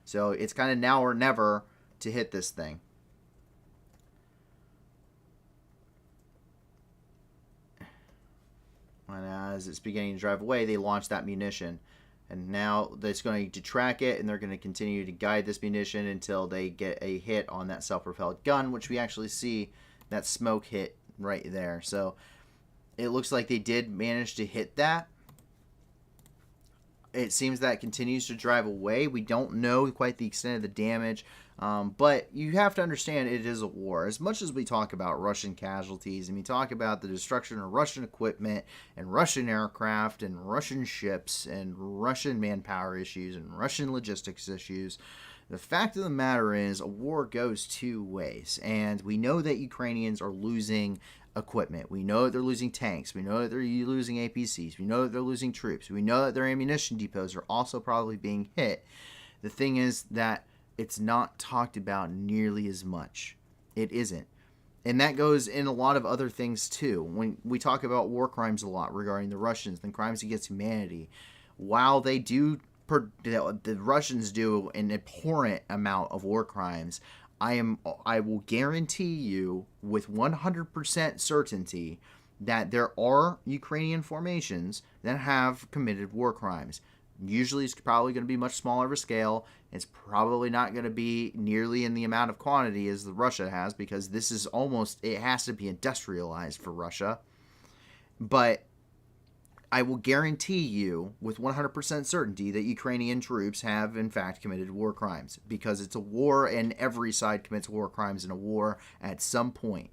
So it's kind of now or never to hit this thing. And as it's beginning to drive away, they launch that munition. And now it's going to track it, and they're going to continue to guide this munition until they get a hit on that self-propelled gun, which we actually see that smoke hit right there. So it looks like they did manage to hit that. It seems that continues to drive away. We don't know quite the extent of the damage, but you have to understand it is a war. As much as we talk about Russian casualties, and we talk about the destruction of Russian equipment and Russian aircraft and Russian ships and Russian manpower issues and Russian logistics issues, the fact of the matter is a war goes two ways, and we know that Ukrainians are losing equipment. We know that they're losing tanks. We know that they're losing APCs. We know that they're losing troops. We know that their ammunition depots are also probably being hit. The thing is that it's not talked about nearly as much. It isn't. And that goes in a lot of other things too. When we talk about war crimes a lot regarding the Russians and crimes against humanity, while they do, the Russians do an abhorrent amount of war crimes, I will guarantee you with 100% certainty that there are Ukrainian formations that have committed war crimes. Usually it's probably going to be much smaller of a scale. It's probably not going to be nearly in the amount of quantity as the Russia has, because this is almost, it has to be industrialized for Russia. But I will guarantee you with 100% certainty that Ukrainian troops have in fact committed war crimes, because it's a war and every side commits war crimes in a war at some point.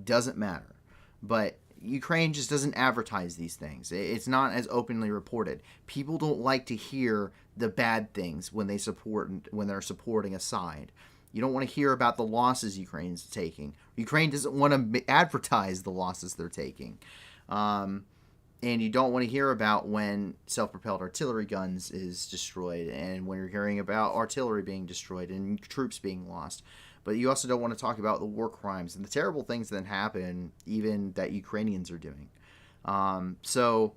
Doesn't matter. But Ukraine just doesn't advertise these things. It's not as openly reported. People don't like to hear the bad things when they're supporting a side. You don't want to hear about the losses Ukraine's taking. Ukraine doesn't want to advertise the losses they're taking. And you don't want to hear about when self-propelled artillery guns is destroyed, and when you're hearing about artillery being destroyed and troops being lost. But you also don't want to talk about the war crimes and the terrible things that happen, even that Ukrainians are doing. So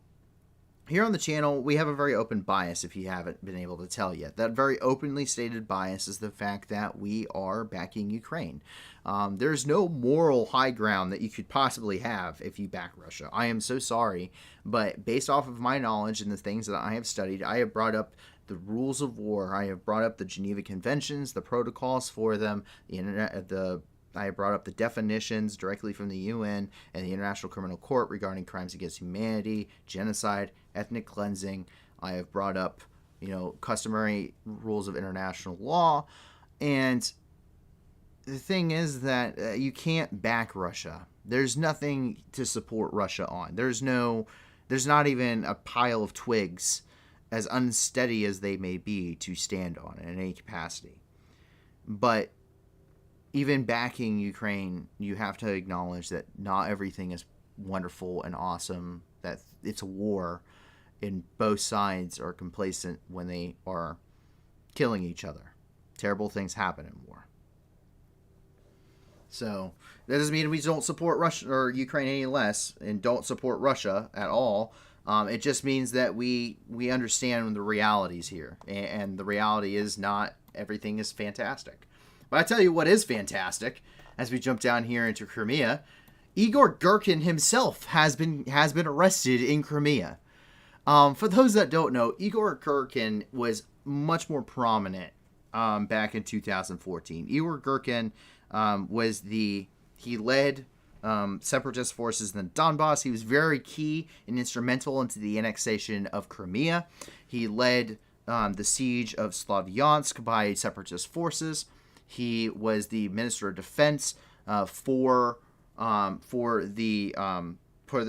here on the channel, we have a very open bias, if you haven't been able to tell yet. That very openly stated bias is the fact that we are backing Ukraine. There's no moral high ground that you could possibly have if you back Russia. I am so sorry, but based off of my knowledge and the things that I have studied, I have brought up the rules of war. I have brought up the Geneva Conventions, the protocols for them, I have brought up the definitions directly from the UN and the International Criminal Court regarding crimes against humanity, genocide, ethnic cleansing. I have brought up, customary rules of international law. And the thing is that you can't back Russia. There's nothing to support Russia on. There's not even a pile of twigs as unsteady as they may be, to stand on in any capacity. But even backing Ukraine, you have to acknowledge that not everything is wonderful and awesome, that it's a war, and both sides are complacent when they are killing each other. Terrible things happen in war. So that doesn't mean we don't support Russia or Ukraine any less, and don't support Russia at all. It just means that we understand the realities here, and the reality is not everything is fantastic. But I tell you what is fantastic, as we jump down here into Crimea, Igor Girkin himself has been arrested in Crimea. For those that don't know, Igor Girkin was much more prominent back in 2014. Igor Girkin he led separatist forces in the Donbass. He was very key and instrumental into the annexation of Crimea. He led the siege of Slavyansk by separatist forces. He was the Minister of Defense for the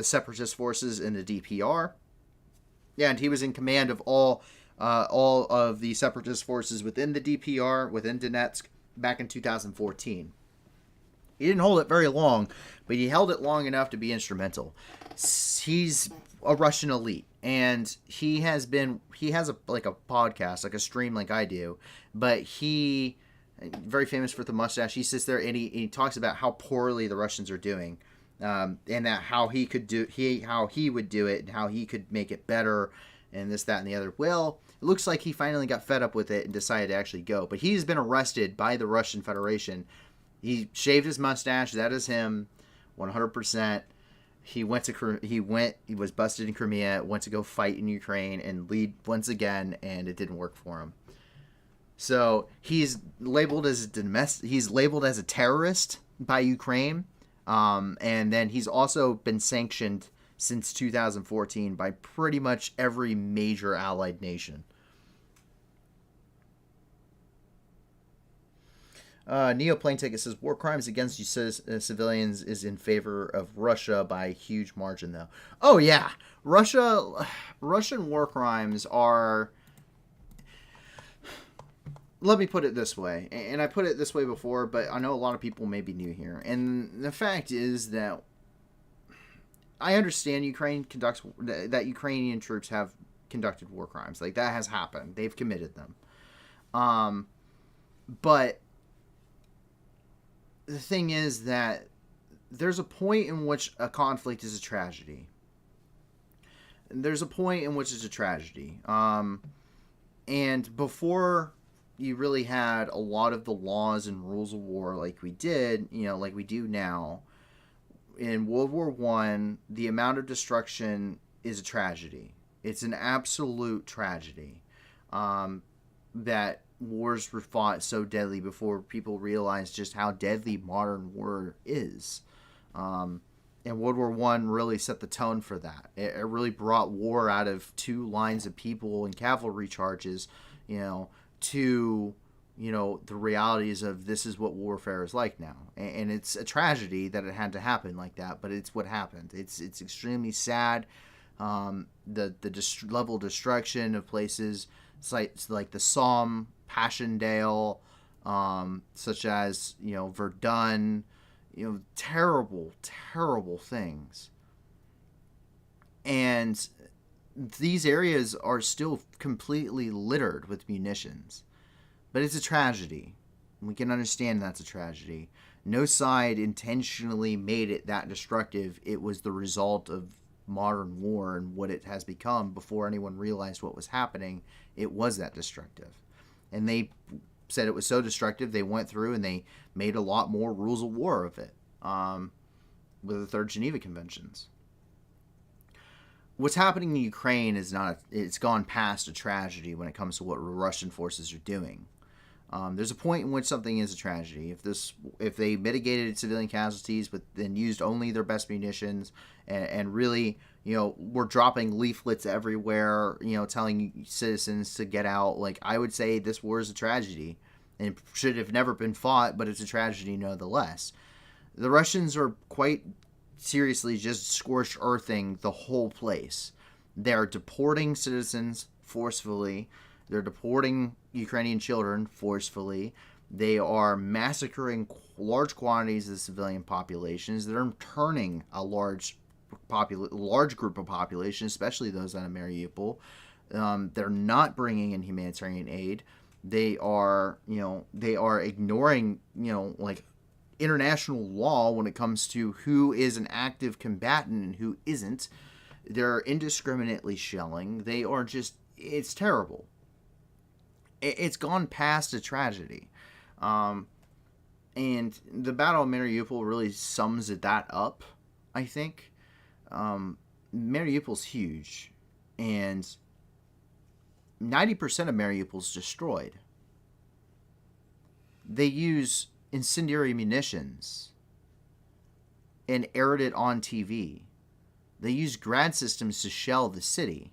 separatist forces in the DPR. Yeah, and he was in command of all of the separatist forces within the DPR, within Donetsk, back in 2014. He didn't hold it very long, but he held it long enough to be instrumental. He's a Russian elite, and he has a podcast, like a stream like I do, but he, very famous for the mustache, he sits there and he talks about how poorly the Russians are doing, and that how he would do it, and how he could make it better, and this, that, and the other. Well, it looks like he finally got fed up with it and decided to actually go. But he's been arrested by the Russian Federation. He shaved his mustache. That is him, 100%. He was busted in Crimea, went to go fight in Ukraine and lead once again, and it didn't work for him. So he's labeled as a terrorist by Ukraine, and then he's also been sanctioned since 2014 by pretty much every major allied nation. Neoplane Ticket says, war crimes against civilians is in favor of Russia by a huge margin, though. Oh, yeah. Russian war crimes are... Let me put it this way, and I put it this way before, but I know a lot of people may be new here. And the fact is that I understand that Ukrainian troops have conducted war crimes. Like, that has happened. They've committed them. But the thing is that there's a point in which a conflict is a tragedy. There's a point in which it's a tragedy. And before you really had a lot of the laws and rules of war like we did, like we do now, in World War I, the amount of destruction is a tragedy. It's an absolute tragedy. That wars were fought so deadly before people realized just how deadly modern war is. And World War I really set the tone for that. It really brought war out of two lines of people and cavalry charges, to, the realities of this is what warfare is like now. And it's a tragedy that it had to happen like that, but it's what happened. It's extremely sad. The level of destruction of places like the Somme, Passchendaele, such as, Verdun, terrible, terrible things. And these areas are still completely littered with munitions. But it's a tragedy. We can understand that's a tragedy. No side intentionally made it that destructive. It was the result of modern war and what it has become. Before anyone realized what was happening, it was that destructive. And they said it was so destructive, they went through and they made a lot more rules of war of it, with the Third Geneva Conventions. What's happening in Ukraine it's gone past a tragedy when it comes to what Russian forces are doing. There's a point in which something is a tragedy. If they mitigated civilian casualties, but then used only their best munitions, and really, were dropping leaflets everywhere, telling citizens to get out, like, I would say this war is a tragedy and should have never been fought, but it's a tragedy nonetheless. The Russians are quite seriously just scorched earthing the whole place. They're deporting citizens forcefully. They're deporting Ukrainian children forcefully. They are massacring large quantities of civilian populations. They're interning a large group of population, especially those out of Mariupol. They're not bringing in humanitarian aid. They are ignoring, like international law when it comes to who is an active combatant and who isn't. They're indiscriminately shelling. They are just, it's terrible. It's gone past a tragedy. And the Battle of Mariupol really sums that up, I think. Mariupol's huge, and 90% of Mariupol's destroyed. They use incendiary munitions and aired it on TV. They use grad systems to shell the city,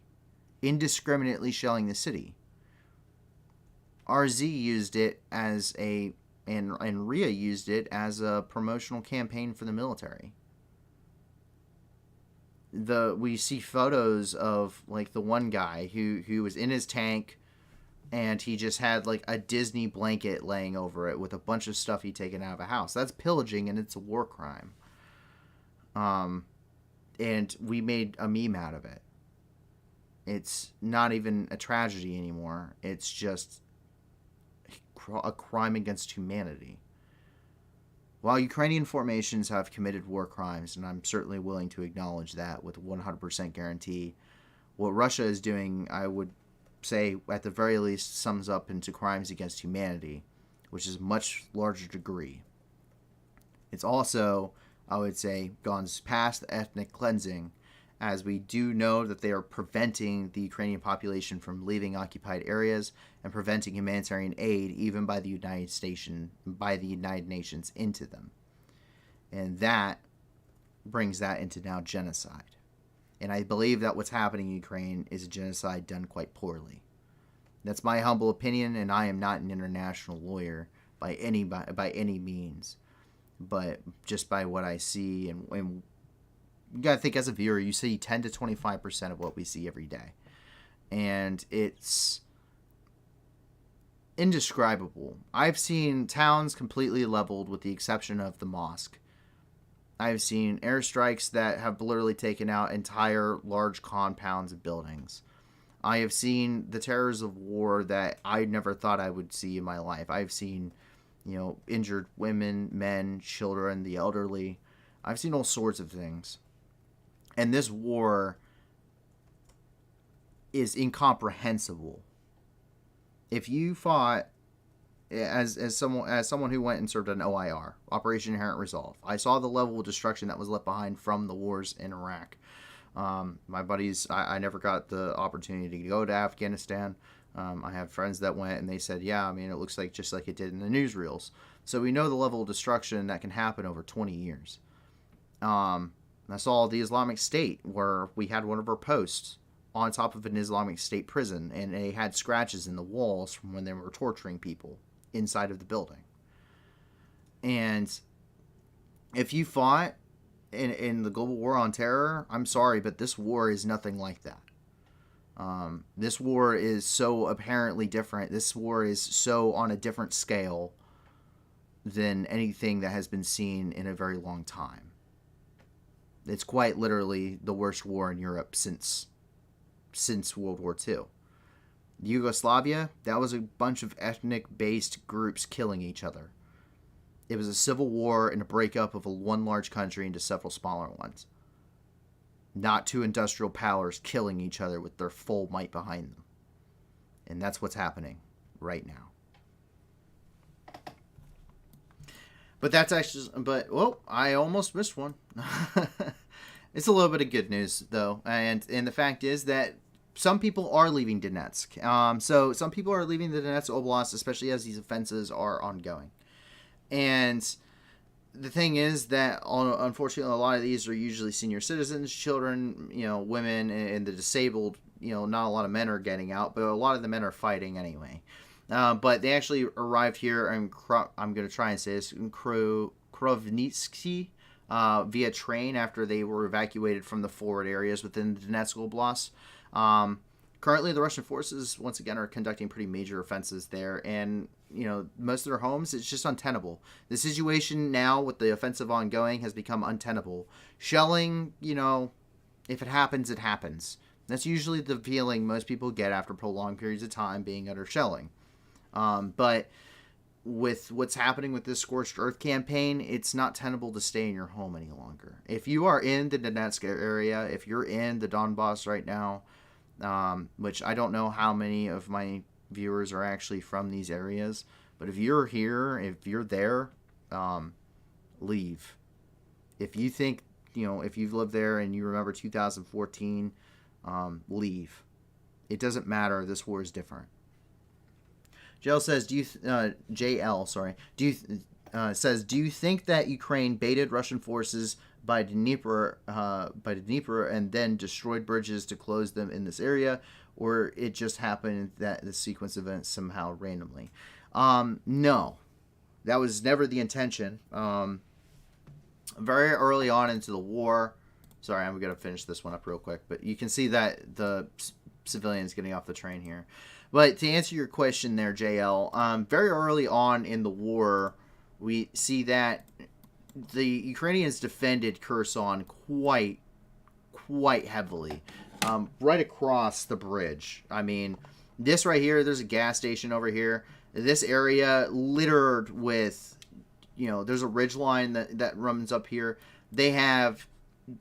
indiscriminately shelling the city. RZ used it as and RIA used it as a promotional campaign for the military. We see photos of like the one guy who was in his tank, and he just had like a Disney blanket laying over it with a bunch of stuff he'd taken out of a house. That's pillaging, and it's a war crime. And we made a meme out of it. It's not even a tragedy anymore. It's just a crime against humanity. While Ukrainian formations have committed war crimes, and I'm certainly willing to acknowledge that with 100% guarantee, what Russia is doing, I would say, at the very least, sums up into crimes against humanity, which is a much larger degree. It's also, I would say, gone past ethnic cleansing, as we do know that they are preventing the Ukrainian population from leaving occupied areas and preventing humanitarian aid, even by the United Nations, into them. And that brings that into now genocide. And I believe that what's happening in Ukraine is a genocide done quite poorly. That's my humble opinion, and I am not an international lawyer by any means, but just by what I see, and you gotta think, as a viewer, you see 10 to 25% of what we see every day, and it's indescribable. I've seen towns completely leveled with the exception of the mosque. I've seen airstrikes that have literally taken out entire large compounds of buildings. I have seen the terrors of war that I never thought I would see in my life. I've seen, injured women, men, children, the elderly. I've seen all sorts of things. And this war is incomprehensible. If you fought as someone who went and served an OIR, Operation Inherent Resolve, I saw the level of destruction that was left behind from the wars in Iraq. My buddies, I never got the opportunity to go to Afghanistan. I have friends that went, and they said, yeah, I mean, it looks like just like it did in the newsreels. So we know the level of destruction that can happen over 20 years. I saw the Islamic State, where we had one of our posts on top of an Islamic State prison, and they had scratches in the walls from when they were torturing people inside of the building. And if you fought in the global war on terror, I'm sorry, but this war is nothing like that. This war is so apparently different. This war is so on a different scale than anything that has been seen in a very long time. It's quite literally the worst war in Europe since World War II. Yugoslavia, that was a bunch of ethnic-based groups killing each other. It was a civil war and a breakup of one large country into several smaller ones. Not two industrial powers killing each other with their full might behind them. And that's what's happening right now. I almost missed one. It's a little bit of good news, though. And the fact is that some people are leaving Donetsk. So some people are leaving the Donetsk Oblast, especially as these offenses are ongoing. And the thing is that, unfortunately, a lot of these are usually senior citizens, children, women, and the disabled. Not a lot of men are getting out, but a lot of the men are fighting anyway. But they actually arrived here in, I'm going to try and say this, in Krovnitsky via train after they were evacuated from the forward areas within the Donetsk Oblast. Currently, the Russian forces, once again, are conducting pretty major offenses there, and, most of their homes, it's just untenable. The situation now with the offensive ongoing has become untenable. Shelling, if it happens, it happens. That's usually the feeling most people get after prolonged periods of time being under shelling. But with what's happening with this Scorched Earth campaign, it's not tenable to stay in your home any longer. If you are in the Donetsk area, if you're in the Donbass right now, which I don't know how many of my viewers are actually from these areas, but if you're here, if you're there, leave. If you think, if you've lived there and you remember 2014, leave. It doesn't matter. This war is different. JL says, do you think that Ukraine baited Russian forces by Dnieper and then destroyed bridges to close them in this area, or it just happened that the sequence of events somehow randomly? No, that was never the intention. Very early on into the war, sorry, I'm going to finish this one up real quick, but you can see that the civilians getting off the train here. But to answer your question there, JL, very early on in the war, we see that the Ukrainians defended Kherson quite heavily, right across the bridge. I mean, this right here, there's a gas station over here. This area littered with, there's a ridge line that runs up here. They have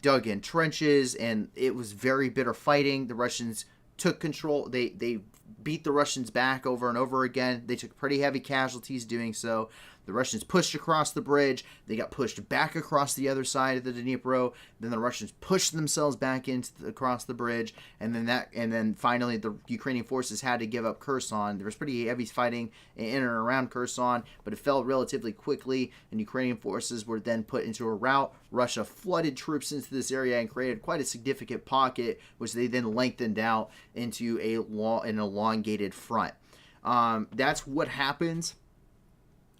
dug in trenches, and it was very bitter fighting. The Russians took control. They beat the Russians back over and over again. They took pretty heavy casualties doing so. The Russians pushed across the bridge. They got pushed back across the other side of the Dnipro. Then the Russians pushed themselves back across the bridge, and then finally the Ukrainian forces had to give up Kherson. There was pretty heavy fighting in and around Kherson, but it fell relatively quickly, and Ukrainian forces were then put into a rout. Russia flooded troops into this area and created quite a significant pocket, which they then lengthened out into an elongated front. That's what happens.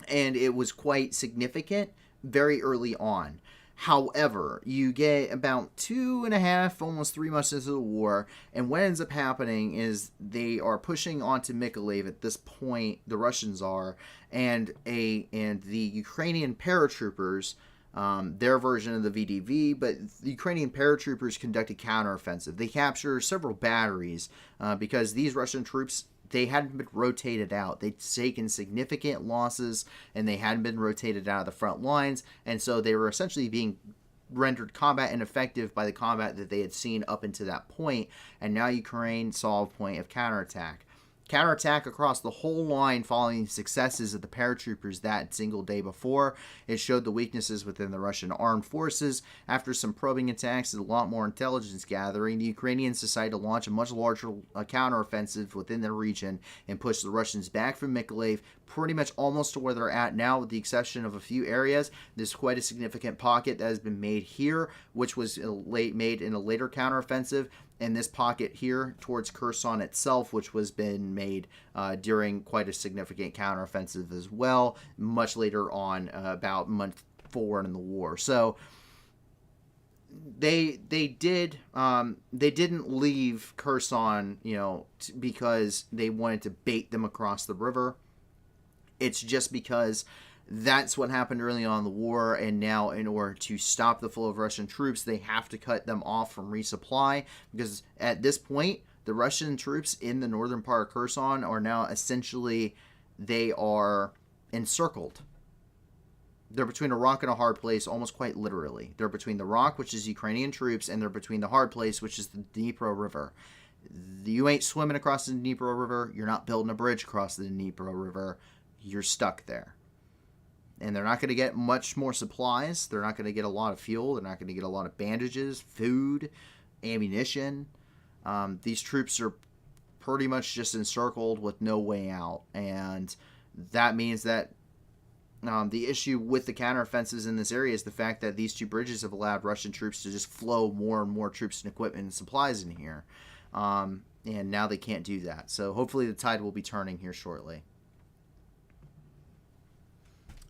And it was quite significant very early on. However, you get about 2.5, almost 3 months into the war, and what ends up happening is they are pushing onto Mykolaiv at this point, the Russians are, and the Ukrainian paratroopers, their version of the VDV, but the Ukrainian paratroopers conducted counteroffensive. They captured several batteries because these Russian troops, they hadn't been rotated out. They'd taken significant losses, and they hadn't been rotated out of the front lines, and so they were essentially being rendered combat ineffective by the combat that they had seen up until that point, and now Ukraine saw a point of counterattack. Counterattack across the whole line following successes of the paratroopers that single day before. It showed the weaknesses within the Russian armed forces. After some probing attacks and a lot more intelligence gathering, the Ukrainians decided to launch a much larger counteroffensive within the region and push the Russians back from Mykolaiv pretty much almost to where they're at now, with the exception of a few areas. There's quite a significant pocket that has been made here, which was made in a later counteroffensive, and this pocket here towards Kherson itself, which was been made during quite a significant counteroffensive as well, much later on, about month 4 in the war. So they didn't leave Kherson, because they wanted to bait them across the river. It's just because that's what happened early on in the war, and now in order to stop the flow of Russian troops, they have to cut them off from resupply, because at this point, the Russian troops in the northern part of Kherson are now essentially, they are encircled. They're between a rock and a hard place, almost quite literally. They're between the rock, which is Ukrainian troops, and they're between the hard place, which is the Dnipro River. You ain't swimming across the Dnipro River. You're not building a bridge across the Dnipro River. You're stuck there. And they're not going to get much more supplies. They're not going to get a lot of fuel. They're not going to get a lot of bandages, food, ammunition. These troops are pretty much just encircled with no way out. And that means that the issue with the counteroffensives in this area is the fact that these two bridges have allowed Russian troops to just flow more and more troops and equipment and supplies in here. And now they can't do that. So hopefully the tide will be turning here shortly.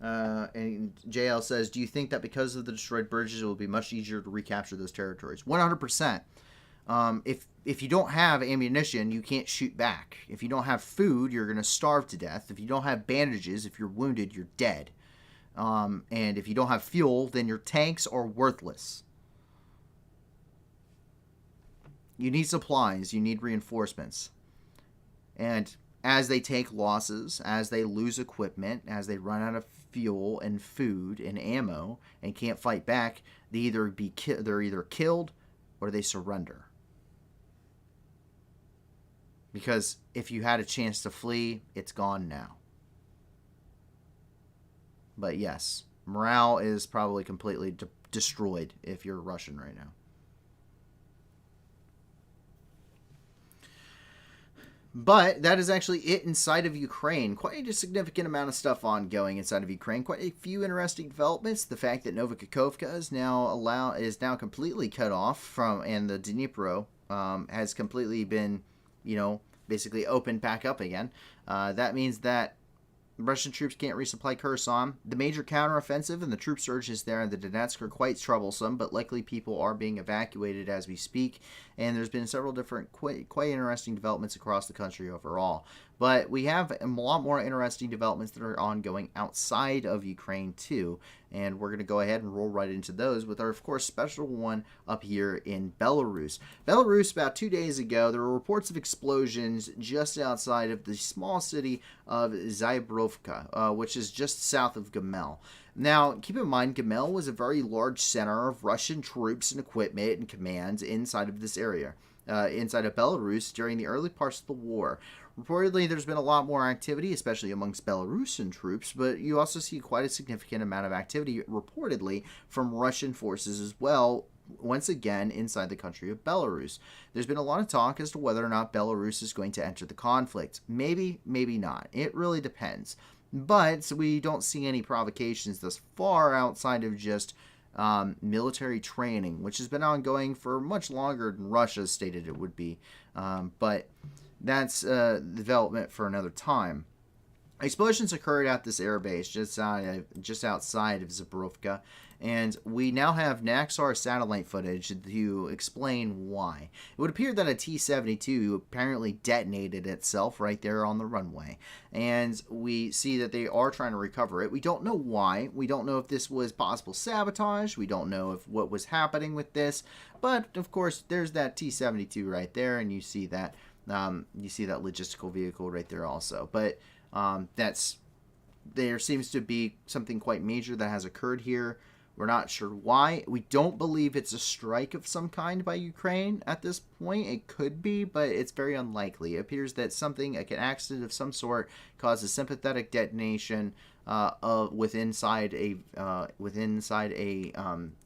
And JL says, do you think that because of the destroyed bridges, it will be much easier to recapture those territories? 100%. If you don't have ammunition, you can't shoot back. If you don't have food, you're going to starve to death. If you don't have bandages, if you're wounded, you're dead. And if you don't have fuel, then your tanks are worthless. You need supplies. You need reinforcements. And as they take losses, as they lose equipment, as they run out of fuel and food and ammo and can't fight back, they're either killed or they surrender. Because if you had a chance to flee, it's gone now. But yes, morale is probably completely destroyed if you're Russian right now. But that is actually it inside of Ukraine. Quite a significant amount of stuff ongoing inside of Ukraine. Quite a few interesting developments. The fact that Nova Kakhovka is now completely cut off from, and the Dnipro has completely been, basically opened back up again. That means that Russian troops can't resupply Kherson. The major counteroffensive and the troop surges there in the Donetsk are quite troublesome, but likely people are being evacuated as we speak. And there's been several different quite interesting developments across the country overall. But we have a lot more interesting developments that are ongoing outside of Ukraine too. And we're going to go ahead and roll right into those with our, of course, special one up here in Belarus. Belarus, about 2 days ago, there were reports of explosions just outside of the small city of Zybrovka, which is just south of Gomel. Now, keep in mind, Gomel was a very large center of Russian troops and equipment and commands inside of this area, inside of Belarus during the early parts of the war. Reportedly, there's been a lot more activity, especially amongst Belarusian troops, but you also see quite a significant amount of activity, reportedly, from Russian forces as well, once again, inside the country of Belarus. There's been a lot of talk as to whether or not Belarus is going to enter the conflict. Maybe, maybe not. It really depends. But we don't see any provocations thus far outside of just military training, which has been ongoing for much longer than Russia stated it would be. But that's development for another time. Explosions occurred at this airbase just outside of Zybrovka, and we now have Naxar satellite footage to explain why. It would appear that a T-72 apparently detonated itself right there on the runway, and we see that they are trying to recover it. We don't know why. We don't know if this was possible sabotage. We don't know if what was happening with this, but of course there's that T-72 right there, and you see that logistical vehicle right there also. But there seems to be something quite major that has occurred here. We're not sure why. We don't believe it's a strike of some kind by Ukraine at this point. It could be, but it's very unlikely. It appears that something, like an accident of some sort, caused a sympathetic detonation within a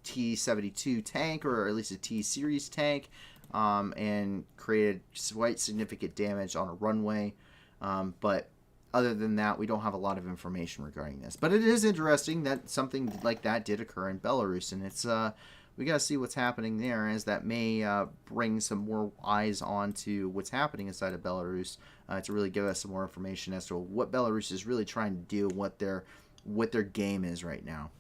T-72 tank, or at least a T-series tank, and created quite significant damage on a runway. But other than that, we don't have a lot of information regarding this. But it is interesting that something like that did occur in Belarus, and it's we got to see what's happening there, as that may bring some more eyes onto what's happening inside of Belarus to really give us some more information as to what Belarus is really trying to do, what their game is right now.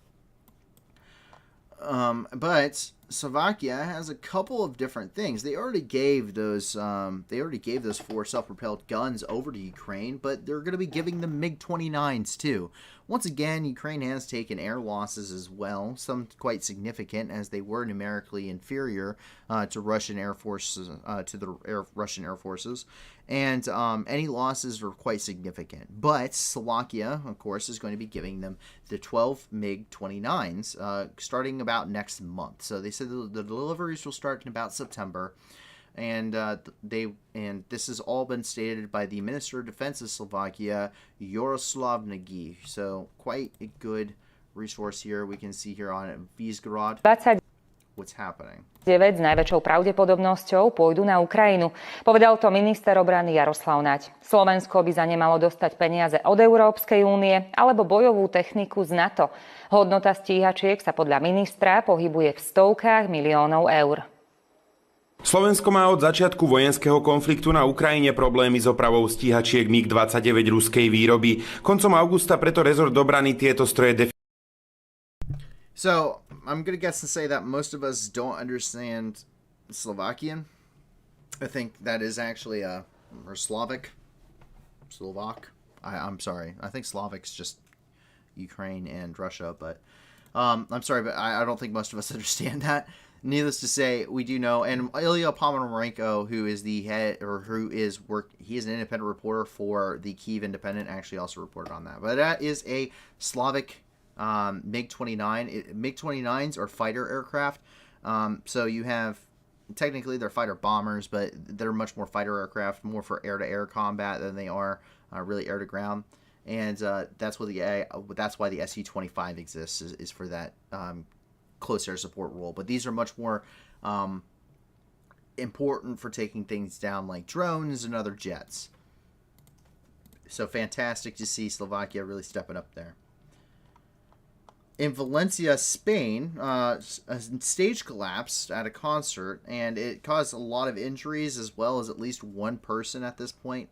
But Slovakia has a couple of different things. They already gave those 4 self-propelled guns over to Ukraine, but they're going to be giving them MiG-29s too. Once again, Ukraine has taken air losses as well, some quite significant, as they were numerically inferior to Russian air forces, Russian air forces, and any losses are quite significant. But Slovakia, of course, is going to be giving them the 12 MiG-29s starting about next month. So they said the deliveries will start in about September. And this has all been stated by the Minister of Defense of Slovakia, Jaroslav Nagy. So quite a good resource here. We can see here on Vyzgrad what's happening. 9 s najväčšou pravdepodobnosťou pôjdu na Ukrajinu. Povedal to minister obrany Jaroslav Naď. Slovensko by za ne malo dostať peniaze od Európskej únie alebo bojovú techniku z NATO. Hodnota stíhačiek sa podľa ministra pohybuje v stovkách miliónov eur. Slovensko má od začiatku vojenského konfliktu na Ukrajine problémy s opravou stíhačiek MiG-29 ruskej výroby. Koncom augusta preto rezort obrany tieto stroje So, I'm going to guess and say that most of us don't understand Slovakian. I think that is actually or Slovak. I'm sorry. I think Slovak's just Ukraine and Russia, but I'm sorry, but I don't think most of us understand that. Needless to say, we do know, and Ilya Ponomarenko, who is the head, or he is an independent reporter for the Kyiv Independent, actually also reported on that. But that is a Slavic MiG-29. MiG-29s are fighter aircraft. So you have, technically they're fighter bombers, but they're much more fighter aircraft, more for air-to-air combat than they are really air-to-ground. And that's why the Su-25 exists, is for that close air support role. But these are much more important for taking things down like drones and other jets. So fantastic to see Slovakia really stepping up there. In Valencia, Spain, a stage collapsed at a concert, and it caused a lot of injuries, as well as at least one person at this point.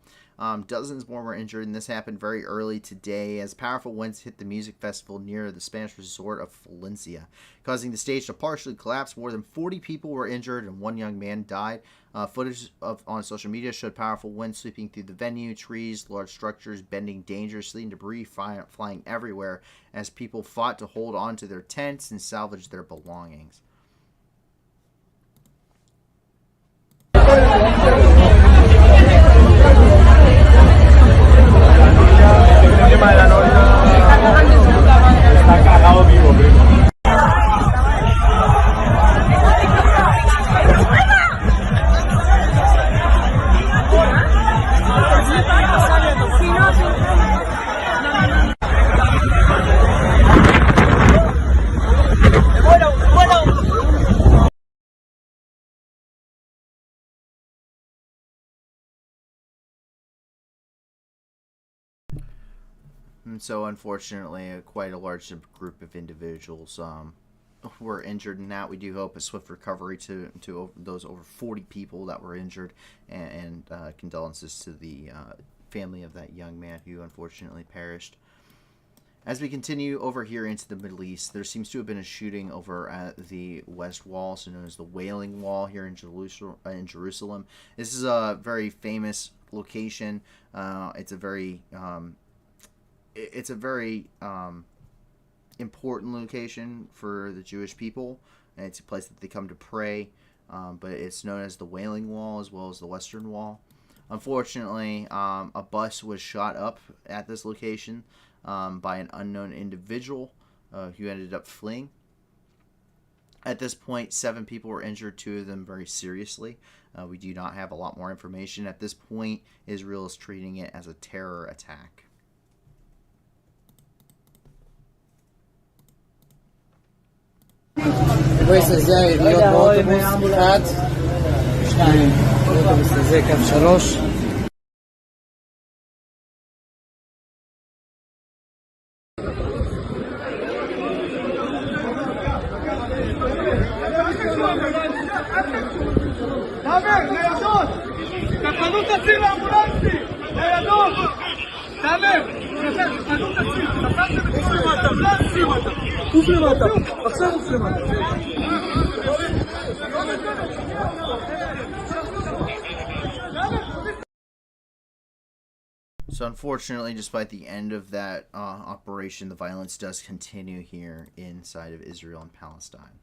Dozens more were injured, and this happened very early today as powerful winds hit the music festival near the Spanish resort of Valencia, causing the stage to partially collapse. More than 40 people were injured, and one young man died. Footage on social media showed powerful winds sweeping through the venue, trees, large structures bending dangerously, and debris flying everywhere as people fought to hold on to their tents and salvage their belongings. And so, unfortunately, quite a large group of individuals were injured in that. We do hope a swift recovery to those over 40 people that were injured, and condolences to the family of that young man who unfortunately perished. As we continue over here into the Middle East, there seems to have been a shooting over at the West Wall, also known as the Wailing Wall, here in Jerusalem. This is a very famous location. It's a very important location for the Jewish people, and it's a place that they come to pray, but it's known as the Wailing Wall as well as the Western Wall. Unfortunately, a bus was shot up at this location by an unknown individual who ended up fleeing. At this point, 7 people were injured, 2 of them very seriously. We do not have a lot more information. At this point, Israel is treating it as a terror attack. בויס הזה להיות באוטובוס אחד, 2, באוטובוס הזה קו 3. So unfortunately, despite the end of that operation, the violence does continue here inside of Israel and Palestine.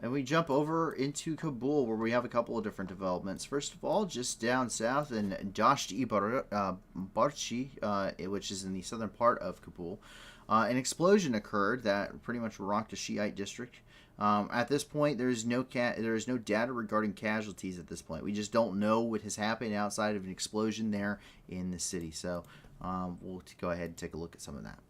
And we jump over into Kabul, where we have a couple of different developments. First of all, just down south in Dasht-e-Barchi, which is in the southern part of Kabul, an explosion occurred that pretty much rocked a Shiite district. At this point, there is no data regarding casualties at this point. We just don't know what has happened outside of an explosion there in the city. So we'll go ahead and take a look at some of that.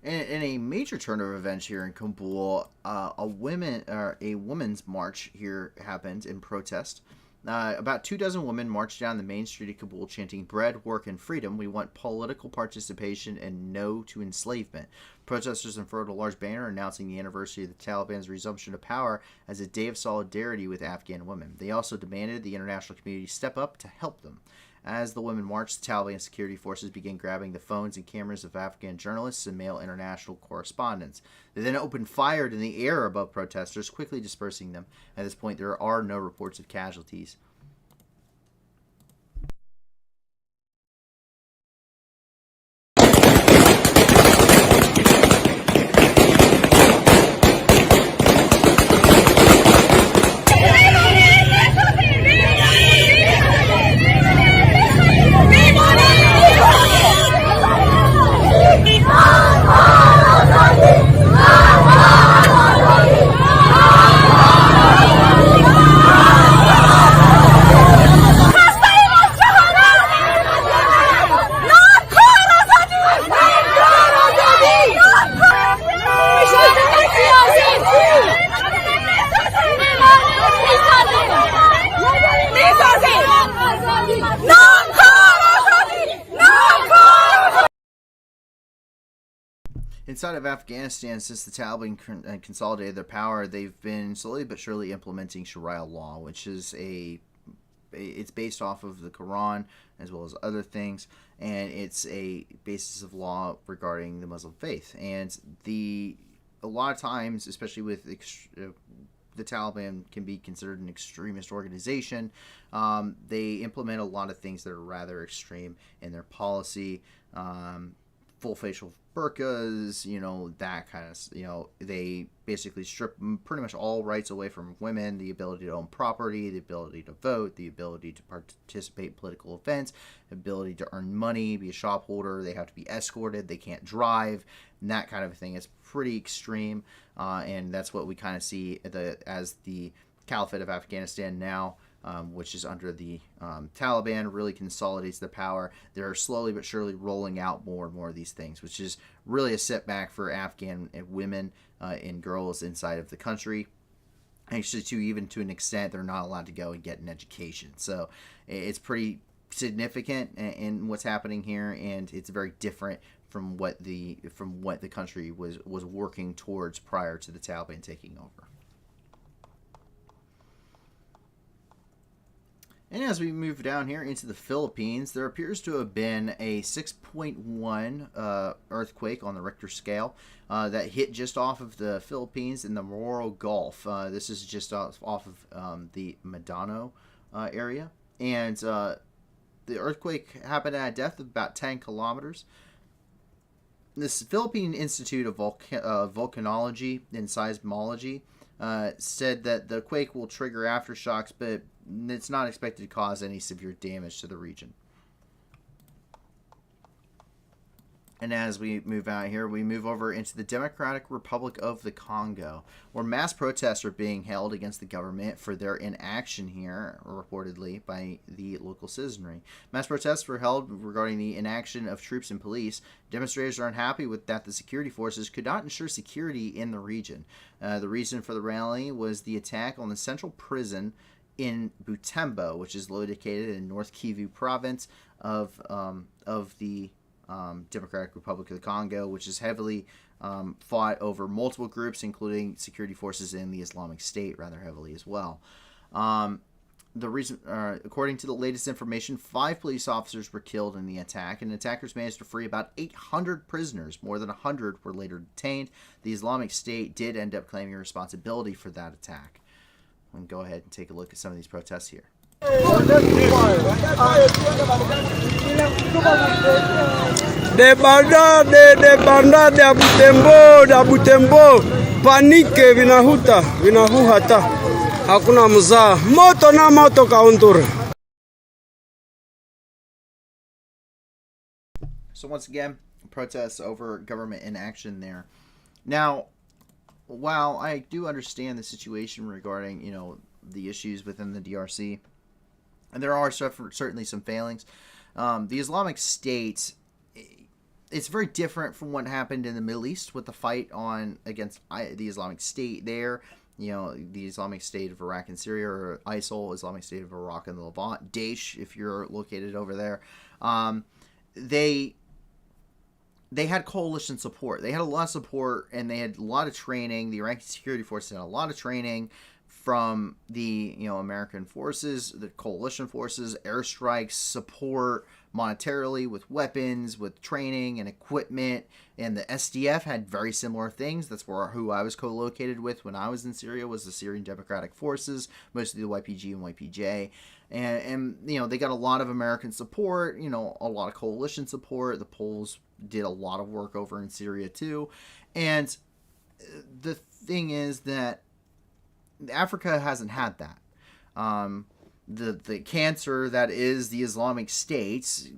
In a major turn of events here in Kabul, a women's march here happened in protest About 24 women marched down the main street of Kabul chanting, "Bread, work, and freedom. We want political participation and no to enslavement." Protesters unfurled a large banner announcing the anniversary of the Taliban's resumption of power as a day of solidarity with Afghan women. They also demanded the international community step up to help them. As the women marched, the Taliban security forces began grabbing the phones and cameras of Afghan journalists and male international correspondents. They then opened fire in the air above protesters, quickly dispersing them. At this point, there are no reports of casualties. Inside of Afghanistan, since the Taliban consolidated their power, they've been slowly but surely implementing Sharia law, which is it's based off of the Quran as well as other things, and it's a basis of law regarding the Muslim faith. And a lot of times, especially with the Taliban can be considered an extremist organization. They implement a lot of things that are rather extreme in their policy. Full facial burqas, that kind of, they basically strip pretty much all rights away from women, the ability to own property, the ability to vote, the ability to participate in political events, ability to earn money, be a shop holder, they have to be escorted, they can't drive, and that kind of thing. It's pretty extreme, and that's what we kind of see as the Caliphate of Afghanistan now. Which is under the Taliban, really consolidates their power. They're slowly but surely rolling out more and more of these things, which is really a setback for Afghan women and girls inside of the country. Actually, even to an extent, they're not allowed to go and get an education. So it's pretty significant in what's happening here, and it's very different from what the country was working towards prior to the Taliban taking over. And as we move down here into the Philippines, there appears to have been a 6.1 earthquake on the Richter scale that hit just off of the Philippines in the Moro Gulf. This is just off of the Mindanao area. And the earthquake happened at a depth of about 10 kilometers. This Philippine Institute of Volcanology and Seismology said that the quake will trigger aftershocks, but it's not expected to cause any severe damage to the region. And as we move out here, we move over into the Democratic Republic of the Congo, where mass protests are being held against the government for their inaction here, reportedly by the local citizenry. Mass protests were held regarding the inaction of troops and police. Demonstrators are unhappy with that the security forces could not ensure security in the region. The reason for the rally was the attack on the central prison in Butembo, which is located in North Kivu province of the Democratic Republic of the Congo, which is heavily fought over multiple groups, including security forces in the Islamic State rather heavily as well. The reason, according to the latest information, 5 police officers were killed in the attack, and attackers managed to free about 800 prisoners. More than 100 were later detained. The Islamic State did end up claiming responsibility for that attack. We can go ahead and take a look at some of these protests here. De banda de Butembo panike vinahuhata hakuna mzaa moto kauntura. So once again, protests over government inaction there. Now, while I do understand the situation regarding, the issues within the DRC, and there are certainly some failings, the Islamic State, it's very different from what happened in the Middle East with the fight against the Islamic State there. the Islamic State of Iraq and Syria, or ISIL, Islamic State of Iraq and the Levant, Daesh, if you're located over there, they had coalition support. They had a lot of support, and they had a lot of training. The Iraqi security forces had a lot of training from the American forces, the coalition forces, airstrikes, support monetarily with weapons, with training and equipment. And the SDF had very similar things. That's who I was co-located with when I was in Syria, was the Syrian Democratic Forces, mostly the YPG and YPJ. And they got a lot of American support, a lot of coalition support. The Poles did a lot of work over in Syria too. And the thing is that Africa hasn't had that. The cancer that is the Islamic State,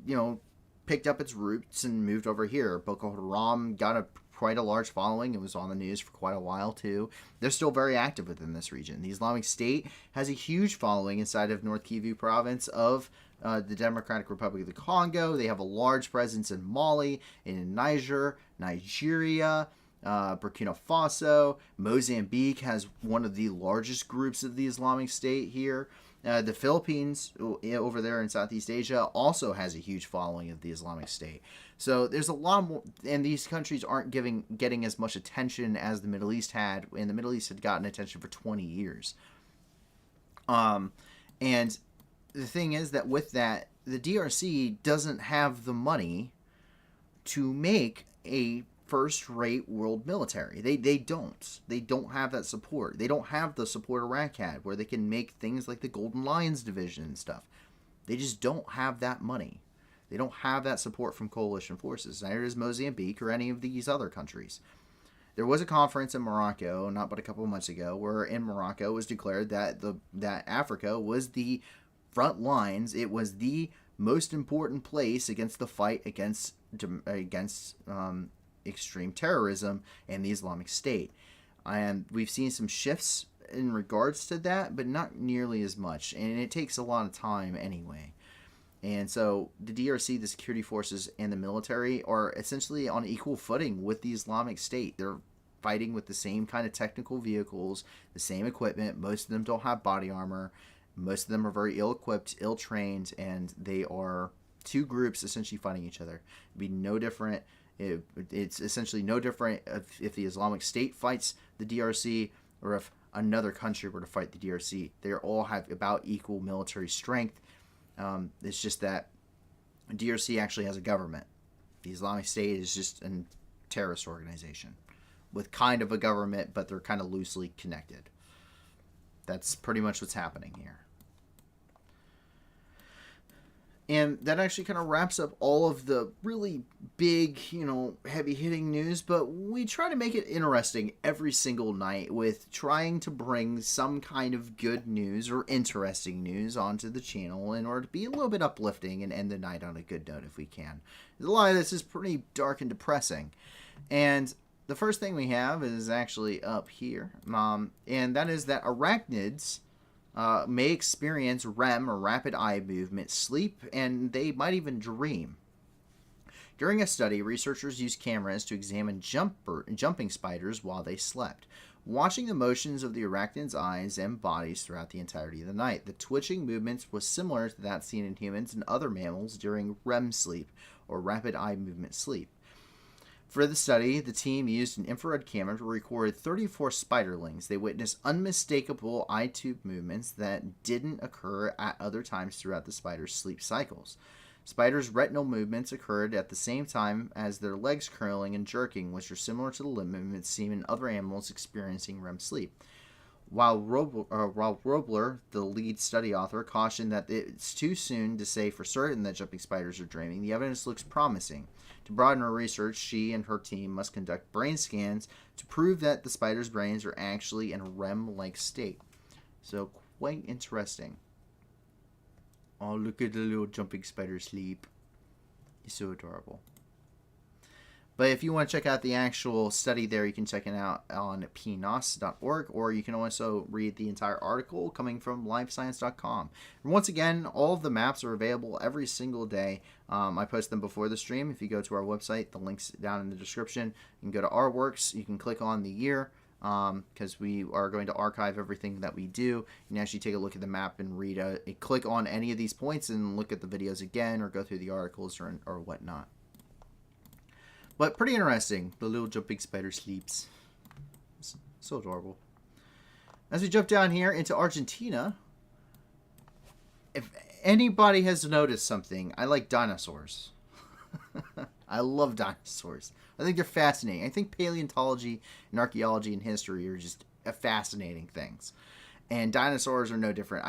picked up its roots and moved over here. Boko Haram got quite a large following. It was on the news for quite a while too. They're still very active within this region. The Islamic State has a huge following inside of North Kivu province of the Democratic Republic of the Congo. They have a large presence in Mali, in Niger, Nigeria, Burkina Faso. Mozambique has one of the largest groups of the Islamic State here. The Philippines over there in Southeast Asia also has a huge following of the Islamic State. So there's a lot more, and these countries aren't getting as much attention as the Middle East had, and the Middle East had gotten attention for 20 years. And the thing is that with that, the DRC doesn't have the money to make a first-rate world military. They don't have that support. They don't have the support Iraq had, where they can make things like the Golden Lions division and stuff. They just don't have that money. They don't have that support from coalition forces. Neither does Mozambique or any of these other countries. There was a conference in Morocco, not but a couple of months ago, where in Morocco it was declared that that Africa was the front lines. It was the most important place against the fight against extreme terrorism and the Islamic State. And we've seen some shifts in regards to that, but not nearly as much. And it takes a lot of time anyway. And so the DRC, the security forces, and the military are essentially on equal footing with the Islamic State. They're fighting with the same kind of technical vehicles, the same equipment. Most of them don't have body armor. Most of them are very ill-equipped, ill-trained, and they are two groups essentially fighting each other. It'd be no different. It's essentially no different if the Islamic State fights the DRC or if another country were to fight the DRC. They all have about equal military strength. It's just that DRC actually has a government. The Islamic State is just a terrorist organization with kind of a government, but they're kind of loosely connected. That's pretty much what's happening here. And that actually kind of wraps up all of the really big, heavy-hitting news, but we try to make it interesting every single night with trying to bring some kind of good news or interesting news onto the channel in order to be a little bit uplifting and end the night on a good note if we can. A lot of this is pretty dark and depressing. And the first thing we have is actually up here, and that is that arachnids may experience REM, or rapid eye movement, sleep, and they might even dream. During a study, researchers used cameras to examine jumping spiders while they slept, watching the motions of the arachnids' eyes and bodies throughout the entirety of the night. The twitching movements was similar to that seen in humans and other mammals during REM sleep, or rapid eye movement sleep. For the study, the team used an infrared camera to record 34 spiderlings. They witnessed unmistakable eye tube movements that didn't occur at other times throughout the spider's sleep cycles. Spiders' retinal movements occurred at the same time as their legs curling and jerking, which are similar to the limb movements seen in other animals experiencing REM sleep. While Robler, the lead study author, cautioned that it's too soon to say for certain that jumping spiders are dreaming, the evidence looks promising. To broaden her research, she and her team must conduct brain scans to prove that the spiders' brains are actually in a REM-like state. So, quite interesting. Oh, look at the little jumping spider sleep. He's so adorable. But if you want to check out the actual study there, you can check it out on pnos.org, or you can also read the entire article coming from livescience.com. And once again, all of the maps are available every single day. I post them before the stream. If you go to our website, the link's down in the description. You can go to our works. You can click on the year because we are going to archive everything that we do. You can actually take a look at the map and click on any of these points and look at the videos again, or go through the articles or whatnot. But pretty interesting. The little jumping spider sleeps. So adorable. As we jump down here into Argentina, if anybody has noticed something, I like dinosaurs. I love dinosaurs. I think they're fascinating. I think paleontology and archaeology and history are just fascinating things. And dinosaurs are no different.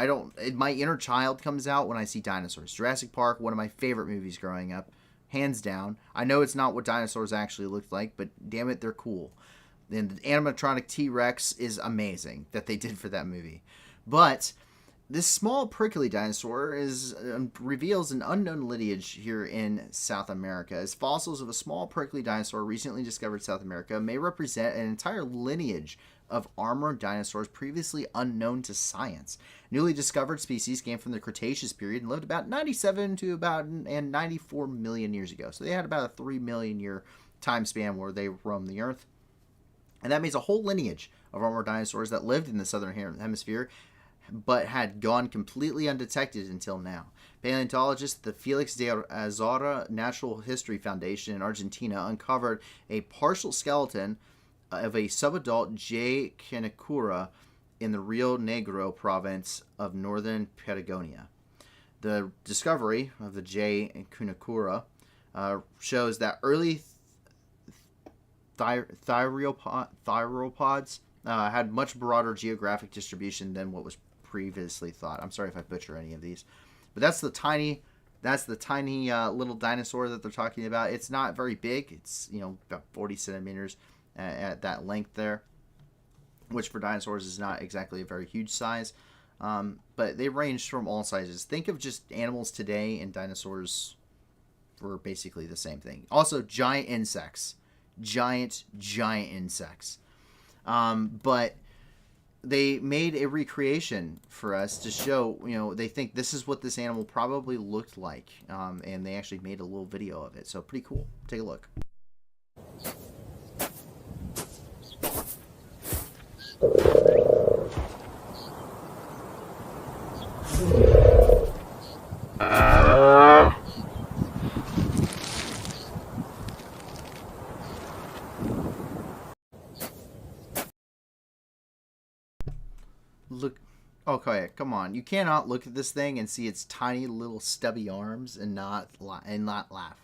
My inner child comes out when I see dinosaurs. Jurassic Park, one of my favorite movies growing up. Hands down. I know it's not what dinosaurs actually looked like, but damn it, they're cool. And the animatronic T-Rex is amazing that they did for that movie. But this small prickly dinosaur reveals an unknown lineage here in South America, as fossils of a small prickly dinosaur recently discovered in South America may represent an entire lineage of armored dinosaurs previously unknown to science. Newly discovered species came from the Cretaceous period and lived about 97 to about 94 million years ago. So they had about a 3 million year time span where they roamed the earth. And that means a whole lineage of armored dinosaurs that lived in the southern hemisphere but had gone completely undetected until now. Paleontologists at the Felix de Azara Natural History Foundation in Argentina uncovered a partial skeleton of a subadult J. Cunacura in the Rio Negro province of northern Patagonia. The discovery of the J. Cunacura shows that early thyropods had much broader geographic distribution than what was previously thought. I'm sorry if I butcher any of these, but that's the tiny little dinosaur that they're talking about. It's not very big. It's about 40 centimeters at that length there, which for dinosaurs is not exactly a very huge size. But they range from all sizes. Think of just animals today, and dinosaurs were basically the same thing. Also, giant insects. Giant insects. But they made a recreation for us to show, they think this is what this animal probably looked like. And they actually made a little video of it. So pretty cool. Take a look. Look, okay, come on. You cannot look at this thing and see its tiny little stubby arms and not laugh.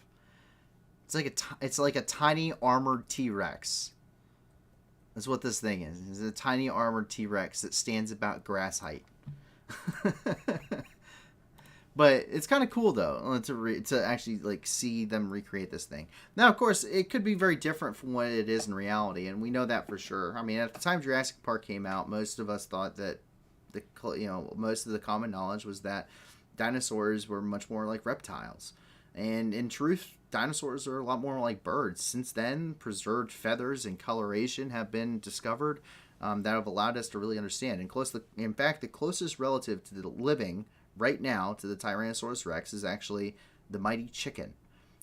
It's like a tiny armored T-Rex. That's what this thing is. It's a tiny armored T-Rex that stands about grass height. But it's kind of cool though to actually see them recreate this thing. Now, of course, it could be very different from what it is in reality, and we know that for sure. I mean, at the time Jurassic Park came out, most of us thought that most of the common knowledge was that dinosaurs were much more like reptiles, and in truth, dinosaurs are a lot more like birds. Since then, preserved feathers and coloration have been discovered that have allowed us to really understand. In fact, the closest relative to the living right now to the Tyrannosaurus Rex is actually the mighty chicken.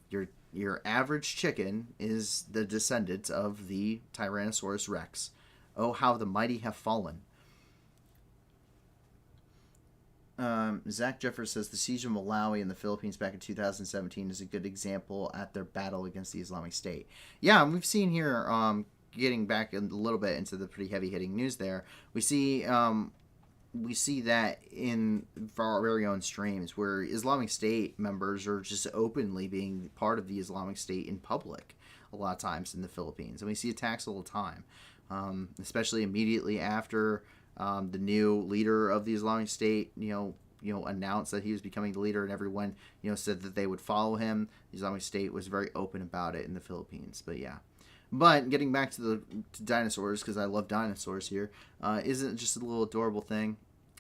Your average chicken is the descendant of the Tyrannosaurus Rex. Oh, how the mighty have fallen. Zach Jeffers says the siege of Malawi in the Philippines back in 2017 is a good example at their battle against the Islamic State. Yeah, and we've seen here, getting back a little bit into the pretty heavy-hitting news there, we see that in our very own streams where Islamic State members are just openly being part of the Islamic State in public a lot of times in the Philippines. And we see attacks all the time, especially immediately after the new leader of the Islamic State, announced that he was becoming the leader, and everyone, said that they would follow him. The Islamic State was very open about it in the Philippines. But yeah. But getting back to dinosaurs, because I love dinosaurs here, isn't it just a little adorable thing?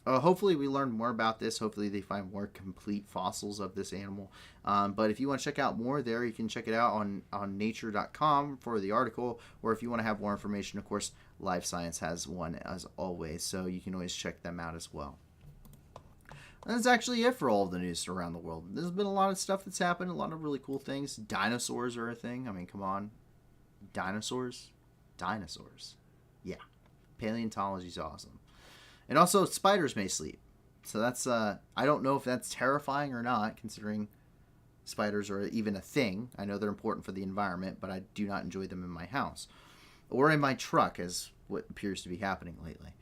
Hopefully we learn more about this. Hopefully they find more complete fossils of this animal. But if you want to check out more there, you can check it out on nature.com for the article. Or if you want to have more information, of course, Live Science has one as always. So you can always check them out as well. And that's actually it for all of the news around the world. There's been a lot of stuff that's happened. A lot of really cool things. Dinosaurs are a thing. I mean, come on. Dinosaurs? Yeah. Paleontology is awesome. And also, spiders may sleep. So that's, I don't know if that's terrifying or not, considering spiders are even a thing. I know they're important for the environment, but I do not enjoy them in my house. Or in my truck, as what appears to be happening lately.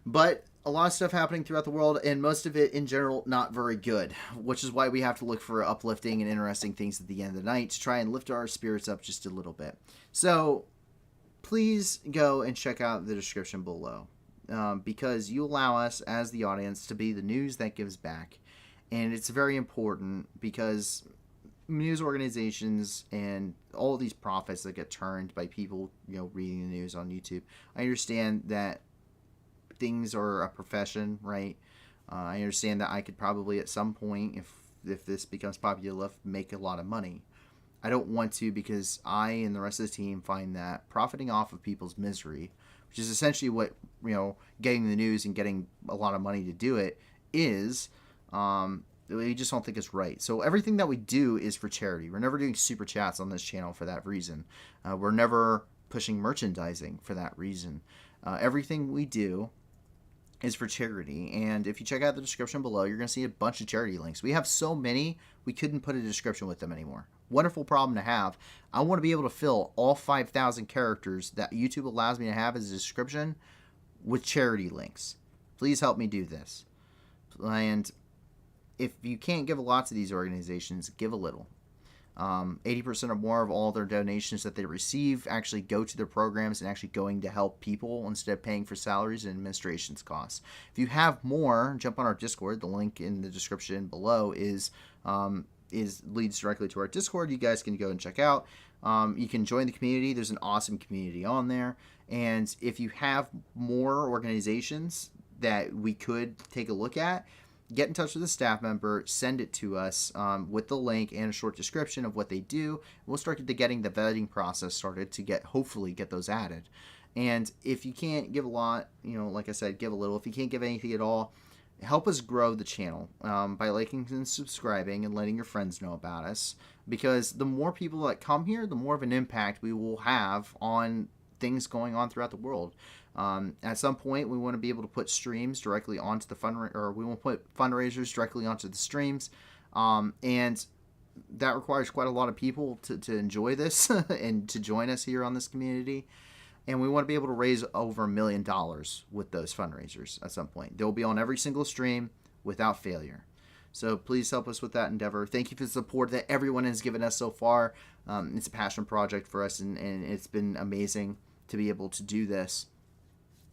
But a lot of stuff happening throughout the world, and most of it, in general, not very good. Which is why we have to look for uplifting and interesting things at the end of the night to try and lift our spirits up just a little bit. So, please go and check out the description below. Because you allow us, as the audience, to be the news that gives back. And it's very important because news organizations and all these profits that get turned by people, reading the news on YouTube. I understand that things are a profession, right? I understand that I could probably at some point, if this becomes popular enough, make a lot of money. I don't want to, because I and the rest of the team find that profiting off of people's misery, which is essentially what, getting the news and getting a lot of money to do it is, we just don't think it's right. So everything that we do is for charity. We're never doing super chats on this channel for that reason. We're never pushing merchandising for that reason. Everything we do is for charity. And if you check out the description below, you're going to see a bunch of charity links. We have so many, we couldn't put a description with them anymore. Wonderful problem to have. I want to be able to fill all 5,000 characters that YouTube allows me to have as a description with charity links. Please help me do this. And if you can't give a lot to these organizations, give a little. 80% or more of all their donations that they receive actually go to their programs and actually going to help people instead of paying for salaries and administration's costs. If you have more, jump on our Discord. The link in the description below leads directly to our Discord. You guys can go and check out. You can join the community. There's an awesome community on there. And if you have more organizations that we could take a look at, get in touch with a staff member, send it to us with the link and a short description of what they do. We'll start getting the vetting process started to hopefully get those added. And if you can't give a lot, like I said, give a little. If you can't give anything at all, help us grow the channel by liking and subscribing and letting your friends know about us. Because the more people that come here, the more of an impact we will have on things going on throughout the world. At some point, we want to be able to put streams directly onto the we want to put fundraisers directly onto the streams, and that requires quite a lot of people to enjoy this and to join us here on this community. And we want to be able to raise over $1 million with those fundraisers at some point. They'll be on every single stream without failure. So please help us with that endeavor. Thank you for the support that everyone has given us so far. It's a passion project for us, and it's been amazing to be able to do this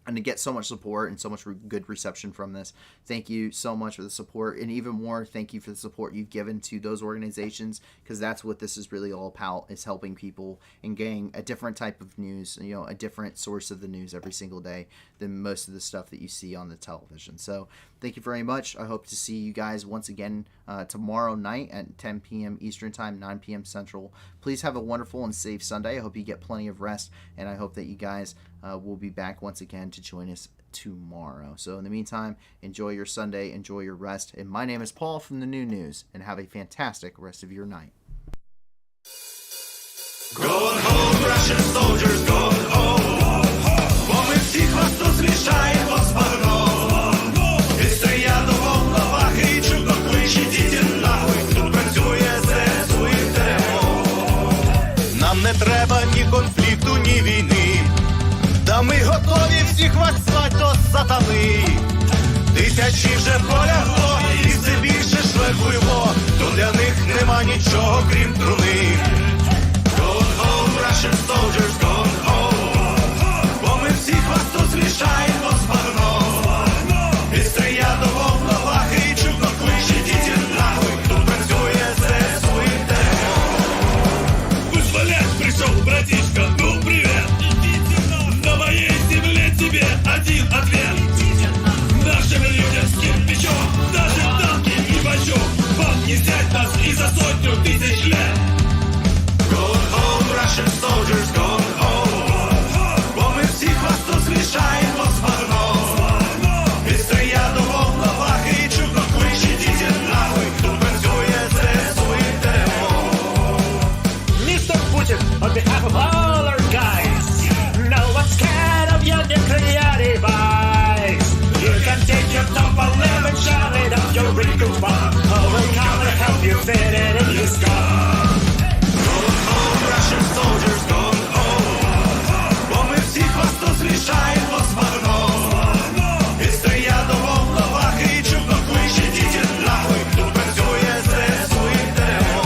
and to get so much support and so much good reception from this. Thank you so much for the support, and even more, thank you for the support you've given to those organizations, because that's what this is really all about, is helping people and getting a different type of news, a different source of the news every single day than most of the stuff that you see on the television. So thank you very much. I hope to see you guys once again tomorrow night at 10 p.m. Eastern Time, 9 p.m. Central. Please have a wonderful and safe Sunday. I hope you get plenty of rest, and I hope that you guys will be back once again to join us tomorrow. So in the meantime, enjoy your Sunday, enjoy your rest. And my name is Paul from the New News, and have a fantastic rest of your night. Going home, Russian soldiers, going home. Бо ми всіх вас тут змішаємо з багном. І стоять до волновах, і чудо кличе, діти нахуй. Тут працює ЗСУ і ТМО. Нам не треба ні конфлікту, ні війни. Та ми готові всіх вас звать до сатани. Тисячі вже полягло, і все більше шлейфуємо. То для них нема нічого, крім труни. Going home, Russian soldiers, going home. Бо ми всіх вас тут змішаємо з багном. І стріля до волновах, і чудно кличе, діти нахуй. Тут працює ЗСУ і ТМО. Вызволять пришел, братишка, ну привет. На моей земле тебе один ответ. Нашим людям плечом, даже танки и бачок. Вам не взять нас и за 100 тысяч лет. Going home, Russian soldiers, going home. Бо ми всіх вас тут змішаємо з багном. І стріля до волновах, і чудно кличе, діти нахуй. Тут працює ЗСУ і ТМО. Mr. Putin, on behalf of all our guys, no one's scared of your Nuclear device. You can take your top 11, shove it up your wrinkle bum. Oh, we'll come and help you fit it in your skull. Gone home, Russian soldiers, gone home. Бо ми всіх вас тут змішаємо з багном. І стоять в головах, і чудно кличе, дітей нахуй. Тут працює ЗСУ і ТРО.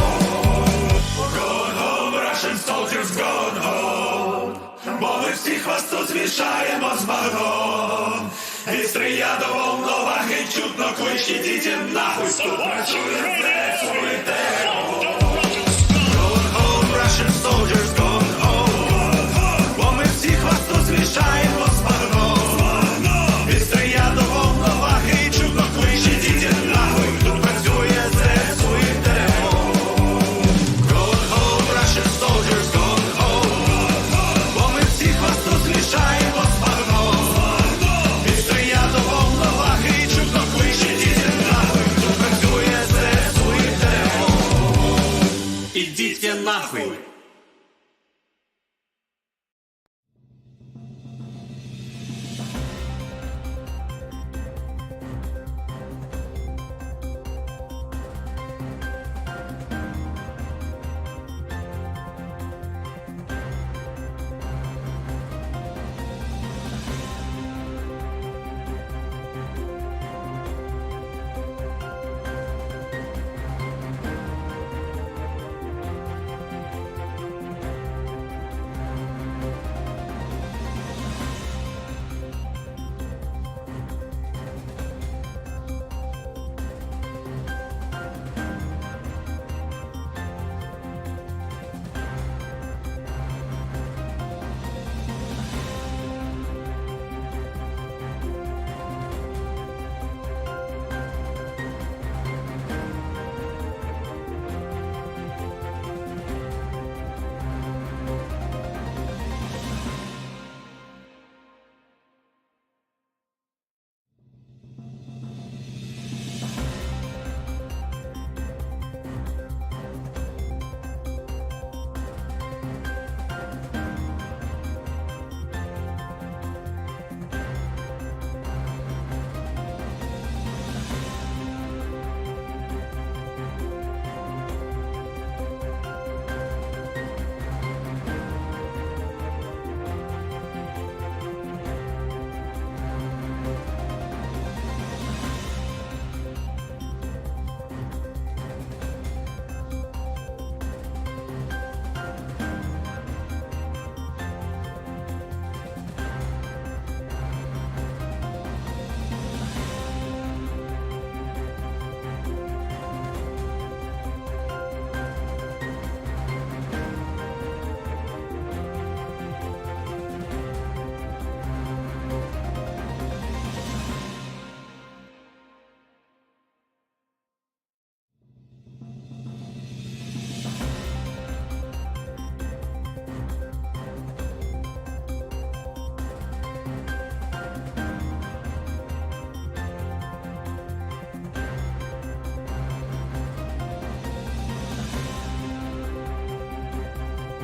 Gone home, Russian soldiers, gone home. Бо ми всіх вас тут змішаємо з багном. І стріля до волновах, і чутно кличе, дітей нахуй. Тут працює ЗСУ.